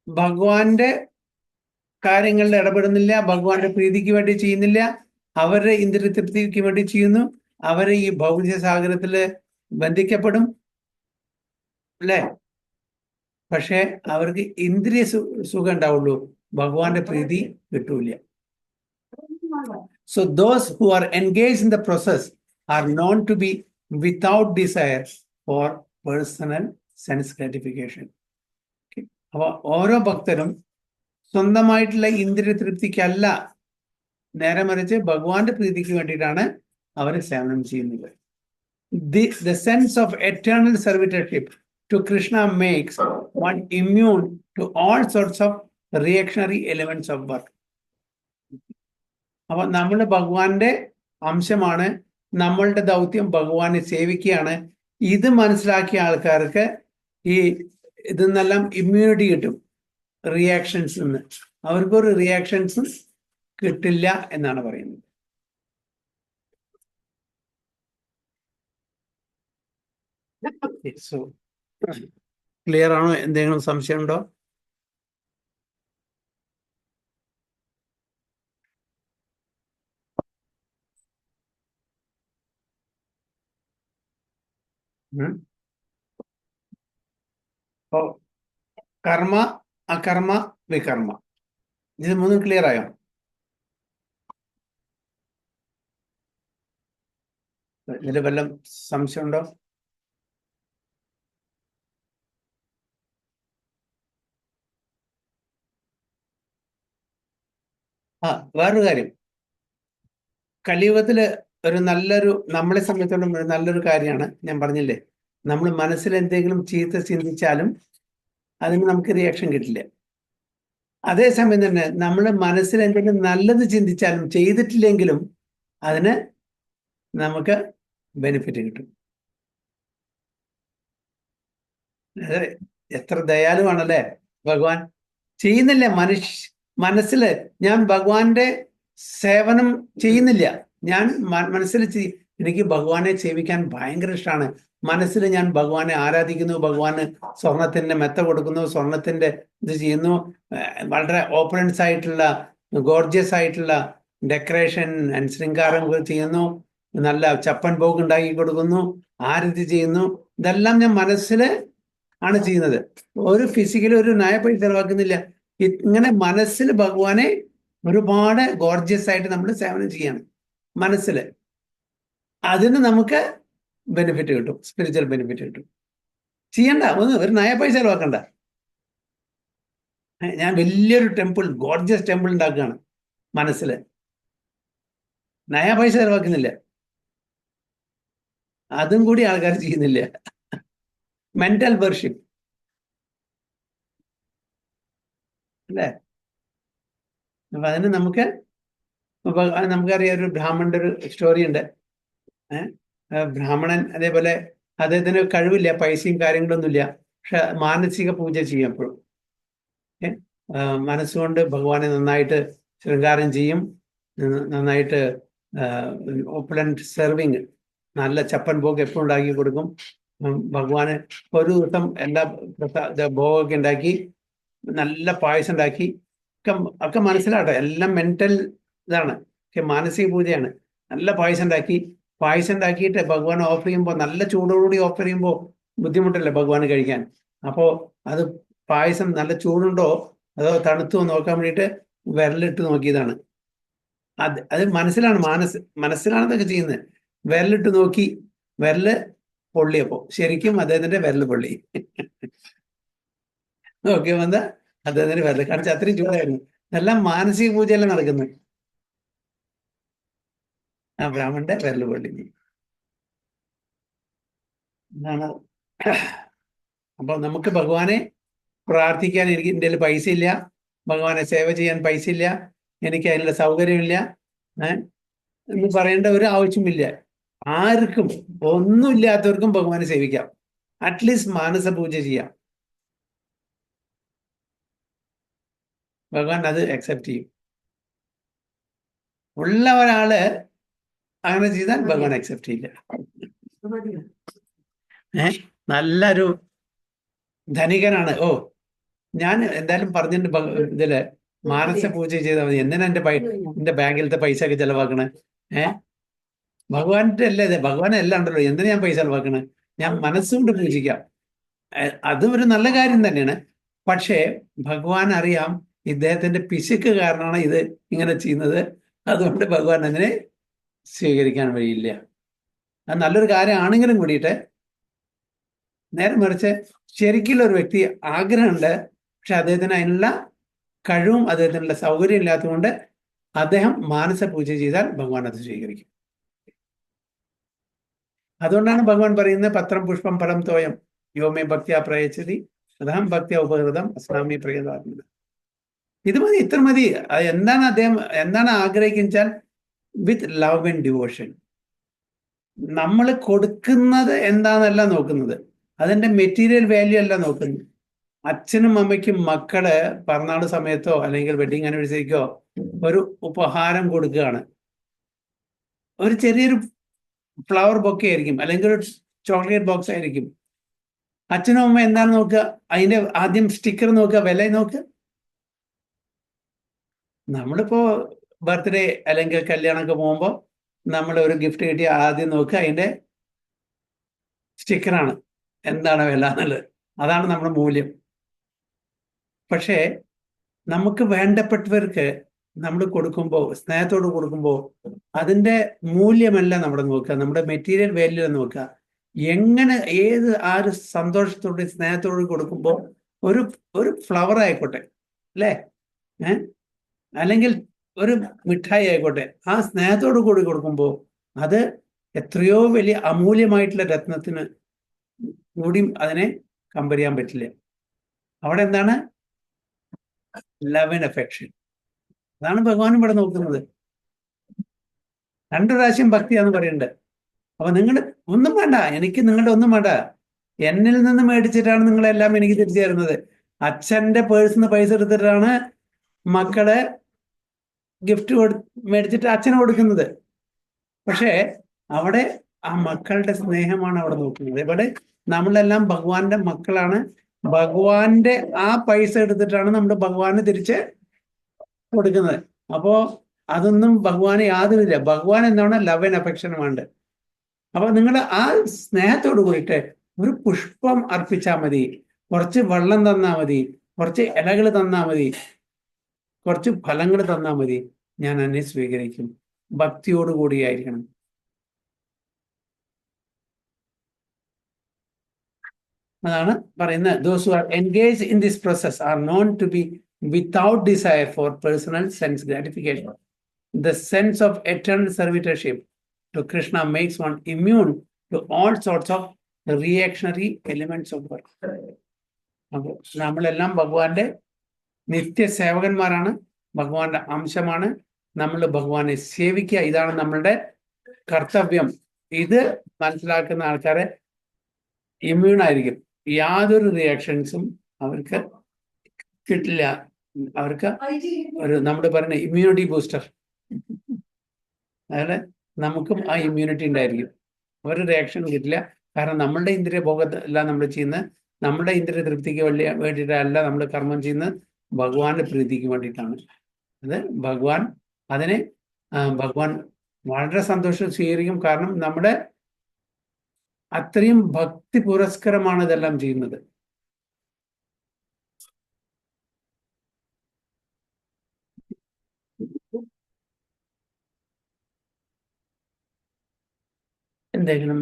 ഭഗവാന്റെ കാര്യങ്ങളിൽ ഇടപെടുന്നില്ല, ഭഗവാന്റെ പ്രീതിക്ക് വേണ്ടി ചെയ്യുന്നില്ല, അവരുടെ ഇന്ദ്രിയ തൃപ്തിക്ക് വേണ്ടി ചെയ്യുന്നു, അവര് ഈ ഭൗതിക സാഗരത്തില് ബന്ധിക്കപ്പെടും അല്ലേ? പക്ഷെ അവർക്ക് ഇന്ദ്രിയ സുഖം ഉണ്ടാവുള്ളൂ, ഭഗവാന്റെ പ്രീതി കിട്ടൂല. So those who are engaged in the process are known to be without desire for personal sense gratification. അപ്പൊ ഓരോ ഭക്തരും സ്വന്തമായിട്ടുള്ള ഇന്ദ്രിയ തൃപ്തിക്കല്ല, നേരെ മറിച്ച് ഭഗവാന്റെ പ്രീതിക്ക് വേണ്ടിയിട്ടാണ് അവർ സേവനം ചെയ്യുന്നത്. The sense of eternal servitorship to Krishna makes one immune to all sorts of reactionary elements of work. അപ്പൊ നമ്മൾ ഭഗവാന്റെ അംശമാണ്, നമ്മളുടെ ദൗത്യം ഭഗവാനെ സേവിക്കുകയാണ്. ഇത് മനസ്സിലാക്കിയ ആൾക്കാർക്ക് ഈ ഇതെന്നെല്ലാം ഇമ്മ്യൂണിറ്റി കിട്ടും, റിയാക്ഷൻസ് നിന്ന്. അവർക്കൊരു റിയാക്ഷൻസും കിട്ടില്ല എന്നാണ് പറയുന്നത്. സോ ക്ലിയർ ആണോ? എന്തെങ്കിലും സംശയം ഉണ്ടോ? കർമ്മ, അകർമ്മ, വികർമ്മ, ഇത് മൂന്നും ക്ലിയർ ആയോ? ഇതിൽ വല്ല സംശയം ഉണ്ടോ? വേറൊരു കാര്യം, കലിയുഗത്തില് നമ്മളെ സംബന്ധിച്ചിടത്തോളം ഒരു നല്ലൊരു കാര്യമാണ്, ഞാൻ പറഞ്ഞില്ലേ, നമ്മൾ മനസ്സിൽ എന്തെങ്കിലും ചീത്ത ചിന്തിച്ചാലും അതിന് നമുക്ക് റിയാക്ഷൻ കിട്ടില്ല. അതേസമയം തന്നെ നമ്മൾ മനസ്സിൽ എന്തെങ്കിലും നല്ലത് ചിന്തിച്ചാലും ചെയ്തിട്ടില്ലെങ്കിലും അതിന് നമുക്ക് ബെനിഫിറ്റ് കിട്ടും. എത്ര ദയാലുവാണല്ലേ ഭഗവാൻ! ചെയ്യുന്നില്ല മനസ്സില് ഞാൻ ഭഗവാന്റെ സേവനം ചെയ്യുന്നില്ല, ഞാൻ മനസ്സിൽ എനിക്ക് ഭഗവാനെ സേവിക്കാൻ ഭയങ്കര ഇഷ്ടമാണ്, മനസ്സിൽ ഞാൻ ഭഗവാനെ ആരാധിക്കുന്നു, ഭഗവാന് സ്വർണത്തിന്റെ മെത്ത കൊടുക്കുന്നു, സ്വർണത്തിന്റെ ഇത് ചെയ്യുന്നു, വളരെ ഓപ്പറൻസ് ആയിട്ടുള്ള ഗോർജിയസ് ആയിട്ടുള്ള ഡെക്കറേഷൻ ആൻഡ് ശൃംഗാരം ചെയ്യുന്നു, നല്ല ചപ്പൻ ഭോഗ് ഉണ്ടാക്കി കൊടുക്കുന്നു, ആരതി ചെയ്യുന്നു. ഇതെല്ലാം ഞാൻ മനസ്സില് ആണ് ചെയ്യുന്നത്, ഒരു ഫിസിക്കലി ഒരു നയ പൈസ ചെലവാക്കുന്നില്ല. ഇങ്ങനെ മനസ്സിൽ ഭഗവാനെ ഒരുപാട് ഗോർജിയസ് ആയിട്ട് നമ്മൾ സേവനം ചെയ്യാണ് മനസ്സിൽ. അതിന് നമുക്ക് ബെനിഫിറ്റ് കിട്ടും, സ്പിരിച്വൽ ബെനിഫിറ്റ് കിട്ടും. ചെയ്യണ്ട, ഒരു നയ പൈസ ചെലവാക്കണ്ട. ഞാൻ വലിയൊരു ടെമ്പിൾ, ഗോർജിയസ് ടെമ്പിൾ ഉണ്ടാക്കുകയാണ് മനസ്സിൽ, നയ പൈസ ചെലവാക്കുന്നില്ല. അതും കൂടി ആൾക്കാർ ചെയ്യുന്നില്ല. മെന്റൽ വർഷിപ്പ് അല്ലേ? അപ്പൊ അതിന് നമുക്കറിയാം, ഒരു ബ്രാഹ്മണന്റെ ഒരു സ്റ്റോറി ഉണ്ട്. ബ്രാഹ്മണൻ അതേപോലെ അദ്ദേഹത്തിന് കഴിവില്ല, പൈസയും കാര്യങ്ങളൊന്നുമില്ല, പക്ഷെ മാനസിക പൂജ ചെയ്യും എപ്പോഴും. മനസ്സുകൊണ്ട് ഭഗവാനെ നന്നായിട്ട് ശൃംഗാരം ചെയ്യും, നന്നായിട്ട് ഓപ്പുലന്റ് സെർവിങ്, നല്ല ചപ്പൻ ഭോഗ് എപ്പോഴും ഉണ്ടാക്കി കൊടുക്കും. ഭഗവാന് ഒരു ദിവസം എല്ലാ ഭോഗമൊക്കെ ഉണ്ടാക്കി, നല്ല പായസം ഉണ്ടാക്കി, ഒക്കെ മനസ്സിലാട്ടെ, എല്ലാം മെന്റൽ ഇതാണ്, മാനസിക പൂജയാണ്. നല്ല പായസം ഉണ്ടാക്കിയിട്ട് ഭഗവാൻ ഓഫർ ചെയ്യുമ്പോൾ, നല്ല ചൂടോടുകൂടി ഓഫർ ചെയ്യുമ്പോൾ ബുദ്ധിമുട്ടല്ലേ ഭഗവാന് കഴിക്കാൻ. അപ്പോൾ അത് പായസം നല്ല ചൂടുണ്ടോ അതോ തണുത്തോ നോക്കാൻ വേണ്ടിയിട്ട് വിരലിട്ട് നോക്കിയതാണ്. അത് മനസ്സിലാണ് ഇതൊക്കെ ചെയ്യുന്നത്. വിരലിട്ട് നോക്കി, വിരല് പൊള്ളിയപ്പോ ശരിക്കും അദ്ദേഹത്തിന്റെ വിരല് പൊള്ളി. നോക്കി വന്ന അദ്ദേഹത്തിന്റെ വിരല് കാണിച്ച അത്രയും ചൂടായിരുന്നു. എല്ലാം മാനസിക പൂജയെല്ലാം നടക്കുന്നത്. ആ ബ്രാഹ്മണന്റെ വിരല് പൊള്ളി എന്നാണ്. അപ്പൊ നമുക്ക് ഭഗവാനെ പ്രാർത്ഥിക്കാൻ, എൻ്റെ കയ്യിൽ പൈസ ഇല്ല, ഭഗവാനെ സേവ ചെയ്യാൻ പൈസ ഇല്ല, എനിക്ക് അതിനുള്ള സൗകര്യമില്ല എന്ന് പറയേണ്ട ഒരു ആവശ്യമില്ല. ആർക്കും ഒന്നുമില്ലാത്തവർക്കും ഭഗവാനെ സേവിക്കാം. അറ്റ്ലീസ്റ്റ് മാനസ പൂജ ചെയ്യാം. ഭഗവാൻ അത് അക്സെപ്റ്റ് ചെയ്യും. ഉള്ള ഒരാള് അങ്ങനെ ചെയ്താൽ ഭഗവാൻ അക്സെപ്റ്റ് ചെയ്യില്ല. നല്ലൊരു ധനികനാണ്. ഞാൻ എന്തായാലും പറഞ്ഞിട്ടുണ്ട് ഇതില് മാനസ പൂജ ചെയ്താൽ മതി. എന്തിനാ എന്റെ ബാങ്കിലത്തെ പൈസ ഒക്കെ ചെലവാക്കണേ? ഭഗവാന്റെ അല്ലേ ഇത്? ഭഗവാനെ എല്ലാം ഉണ്ടല്ലോ, എന്തിനാ ഞാൻ പൈസ ചെലവാക്കണേ? ഞാൻ മനസ്സുകൊണ്ട് പൂജിക്കാം. അതും ഒരു നല്ല കാര്യം തന്നെയാണ്. പക്ഷേ ഭഗവാൻ അറിയാം ഇദ്ദേഹത്തിന്റെ പിശുക്ക് കാരണമാണ് ഇത് ഇങ്ങനെ ചെയ്യുന്നത്. അതുകൊണ്ട് ഭഗവാൻ അതിനെ സ്വീകരിക്കാൻ വഴിയില്ല. അത് നല്ലൊരു കാര്യമാണെങ്കിലും കൂടിയിട്ട്, നേരെ മറിച്ച് ശരിക്കുള്ള ഒരു വ്യക്തി ആഗ്രഹമുണ്ട്, പക്ഷെ അദ്ദേഹത്തിന് അതിനുള്ള കഴിവും അദ്ദേഹത്തിനുള്ള സൗകര്യം ഇല്ലാത്തതുകൊണ്ട് അദ്ദേഹം മാനസ പൂജ ചെയ്താൽ ഭഗവാൻ അത് സ്വീകരിക്കും. അതുകൊണ്ടാണ് ഭഗവാൻ പറയുന്നത് പത്രം പുഷ്പം ഫലം തോയം യോമേ ഭക്തിയാ പ്രയച്ചതി അതാം ഭക്തിയ ഉപകൃതം അസ്നാമി പ്രയതാത്മന. ഇത് മതി, ഇത്ര മതി. എന്താണ് അദ്ദേഹം എന്താണ് ആഗ്രഹിച്ചാൽ വിത്ത് ലവ് ആൻഡ് ഡിവോഷൻ. നമ്മൾ കൊടുക്കുന്നത് എന്താണെന്നല്ല നോക്കുന്നത്, അതിന്റെ മെറ്റീരിയൽ വാല്യൂ അല്ല നോക്കുന്നത്. അച്ഛനും അമ്മയ്ക്കും മക്കള് പിറന്നാള് സമയത്തോ അല്ലെങ്കിൽ വെഡിങ് ആനിവേഴ്സറിക്കോ ഒരു ഉപഹാരം കൊടുക്കുകയാണ്. ഒരു ചെറിയൊരു ഫ്ലവർ ബൊക്കെ ആയിരിക്കും, അല്ലെങ്കിൽ ഒരു ചോക്ലേറ്റ് ബോക്സ് ആയിരിക്കും. അച്ഛനും അമ്മ എന്താണ് നോക്കുക? അതിന്റെ ആദ്യം സ്റ്റിക്കർ നോക്കുക, വില നോക്കുക. നമ്മളിപ്പോ ബർത്ത്ഡേ അല്ലെങ്കിൽ കല്യാണമൊക്കെ പോകുമ്പോൾ നമ്മൾ ഒരു ഗിഫ്റ്റ് കിട്ടിയ ആദ്യം നോക്കുക അതിന്റെ സ്റ്റിക്കറാണ്, എന്താണ് വില എന്നുള്ളത്. അതാണ് നമ്മുടെ മൂല്യം. പക്ഷേ നമുക്ക് വേണ്ടപ്പെട്ടവർക്ക് നമ്മൾ കൊടുക്കുമ്പോൾ, സ്നേഹത്തോട് കൊടുക്കുമ്പോൾ അതിന്റെ മൂല്യമല്ല നമ്മൾ നോക്കുക, നമ്മുടെ മെറ്റീരിയൽ വാല്യൂ നോക്കുക. എങ്ങനെ ആര് സന്തോഷത്തോടെ സ്നേഹത്തോട് കൊടുക്കുമ്പോൾ ഒരു ഫ്ലവർ ആയിക്കോട്ടെ അല്ലേ, അല്ലെങ്കിൽ ഒരു മിഠായി ആയിക്കോട്ടെ, ആ സ്നേഹത്തോട് കൂടി കൊടുക്കുമ്പോൾ അത് എത്രയോ വലിയ അമൂല്യമായിട്ടുള്ള രത്നത്തിന് കൂടിയും അതിനെ കമ്പയർ ചെയ്യാൻ പറ്റില്ല. അവിടെ എന്താണ്? Love and affection. അതാണ് ഭഗവാൻ ഇവിടെ നോക്കുന്നത്. 2 പ്രാവശ്യം ഭക്തിയാന്ന് പറയുന്നുണ്ട്. അപ്പൊ നിങ്ങൾ ഒന്നും വേണ്ട, എനിക്ക് നിങ്ങളുടെ ഒന്നും വേണ്ട. എന്നിൽ നിന്ന് മേടിച്ചിട്ടാണ് നിങ്ങളെല്ലാം എനിക്ക് തിരിച്ചു തരുന്നത്. അച്ഛന്റെ പേഴ്സിൽ നിന്ന് പൈസ എടുത്തിട്ടാണ് മക്കളെ ഗിഫ്റ്റ് മേടിച്ചിട്ട് അച്ഛന് കൊടുക്കുന്നത്. പക്ഷേ അവിടെ ആ മക്കളുടെ സ്നേഹമാണ് അവിടെ നോക്കുന്നത്. ഇവിടെ നമ്മളെല്ലാം ഭഗവാന്റെ മക്കളാണ്. ഭഗവാന്റെ ആ പൈസ എടുത്തിട്ടാണ് നമ്മൾ ഭഗവാന് തിരിച്ച് കൊടുക്കുന്നത്. അപ്പോ അതൊന്നും ഭഗവാന് യാതൊരുമില്ല. ഭഗവാൻ എന്താണ്? ലവ് ആൻഡ് അഫെക്ഷനും വേണ്ടത്. അപ്പൊ നിങ്ങൾ ആ സ്നേഹത്തോട് കൂടിയിട്ട് ഒരു പുഷ്പം അർപ്പിച്ചാൽ മതി, കുറച്ച് വെള്ളം തന്നാൽ മതി, കുറച്ച് ഇലകൾ തന്നാൽ മതി, കുറച്ച് ഫലങ്ങൾ തന്നാൽ മതി, ഞാൻ എന്നെ സ്വീകരിക്കും. ഭക്തിയോടുകൂടിയായിരിക്കണം. അതാണ് പറയുന്നത്. those who are engaged in this process are known to be without desire for personal sense gratification. The sense of eternal servitorship to Krishna makes one immune to all sorts of reactionary elements of work. അപ്പോൾ നമ്മളെല്ലാം ഭഗവാന്റെ നിത്യസേവകന്മാരാണ്, ഭഗവാന്റെ അംശമാണ്. നമ്മൾ ഭഗവാനെ സേവിക്കുക, ഇതാണ് നമ്മളുടെ കർത്തവ്യം. ഇത് മനസ്സിലാക്കുന്ന ആൾക്കാരെ ഇമ്മ്യൂൺ ആയിരിക്കും. യാതൊരു റിയാക്ഷൻസും അവർക്ക് കിട്ടില്ല. അവർക്ക് നമ്മൾ പറയുന്ന ഇമ്മ്യൂണിറ്റി ബൂസ്റ്റർ, അതായത് നമുക്കും ആ ഇമ്മ്യൂണിറ്റി ഉണ്ടായിരിക്കും. ഒരു റിയാക്ഷൻ കിട്ടില്ല. കാരണം നമ്മളുടെ ഇന്ദ്രിയ ഭോഗത്തല്ല നമ്മൾ ചെയ്യുന്നത്, നമ്മുടെ ഇന്ദ്രിയ തൃപ്തിക്ക് വേണ്ടിയിട്ടല്ല നമ്മൾ കർമ്മം ചെയ്യുന്നത്, ഭഗവാന്റെ പ്രീതിക്ക് വേണ്ടിയിട്ടാണ്. അത് ഭഗവാൻ വളരെ സന്തോഷം സ്വീകരിക്കും. കാരണം നമ്മുടെ അത്രയും ഭക്തി പുരസ്കരമാണ് ഇതെല്ലാം ചെയ്യുന്നത്. എന്തെങ്കിലും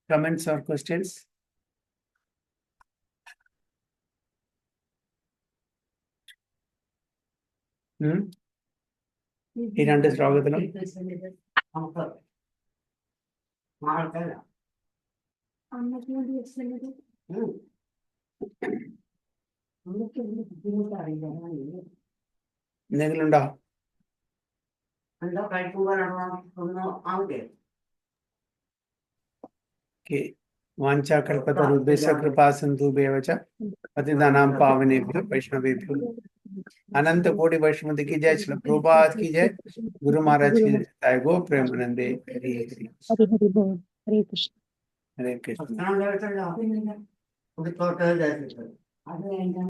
കമന്റ്സ് ഓർ ക്വസ്റ്റ്യൻസ്? ഈ 2 ശ്ലോകത്തിലും എന്തെങ്കിലും ഉണ്ടോ? Okay. वाञ्छाकल्पतरुभ्यश्च कृपा सिन्धुभ्येव च पतितानां पावनेभ्यो वैष्णवेभ्यो अनंत कोटि वैष्णव की जय, श्री प्रभुपाद की जय, गुरु महाराज की जय, गो प्रेमानंदे हरि हरि हरि हरि बोल, हरे कृष्ण। हरे कृष्ण।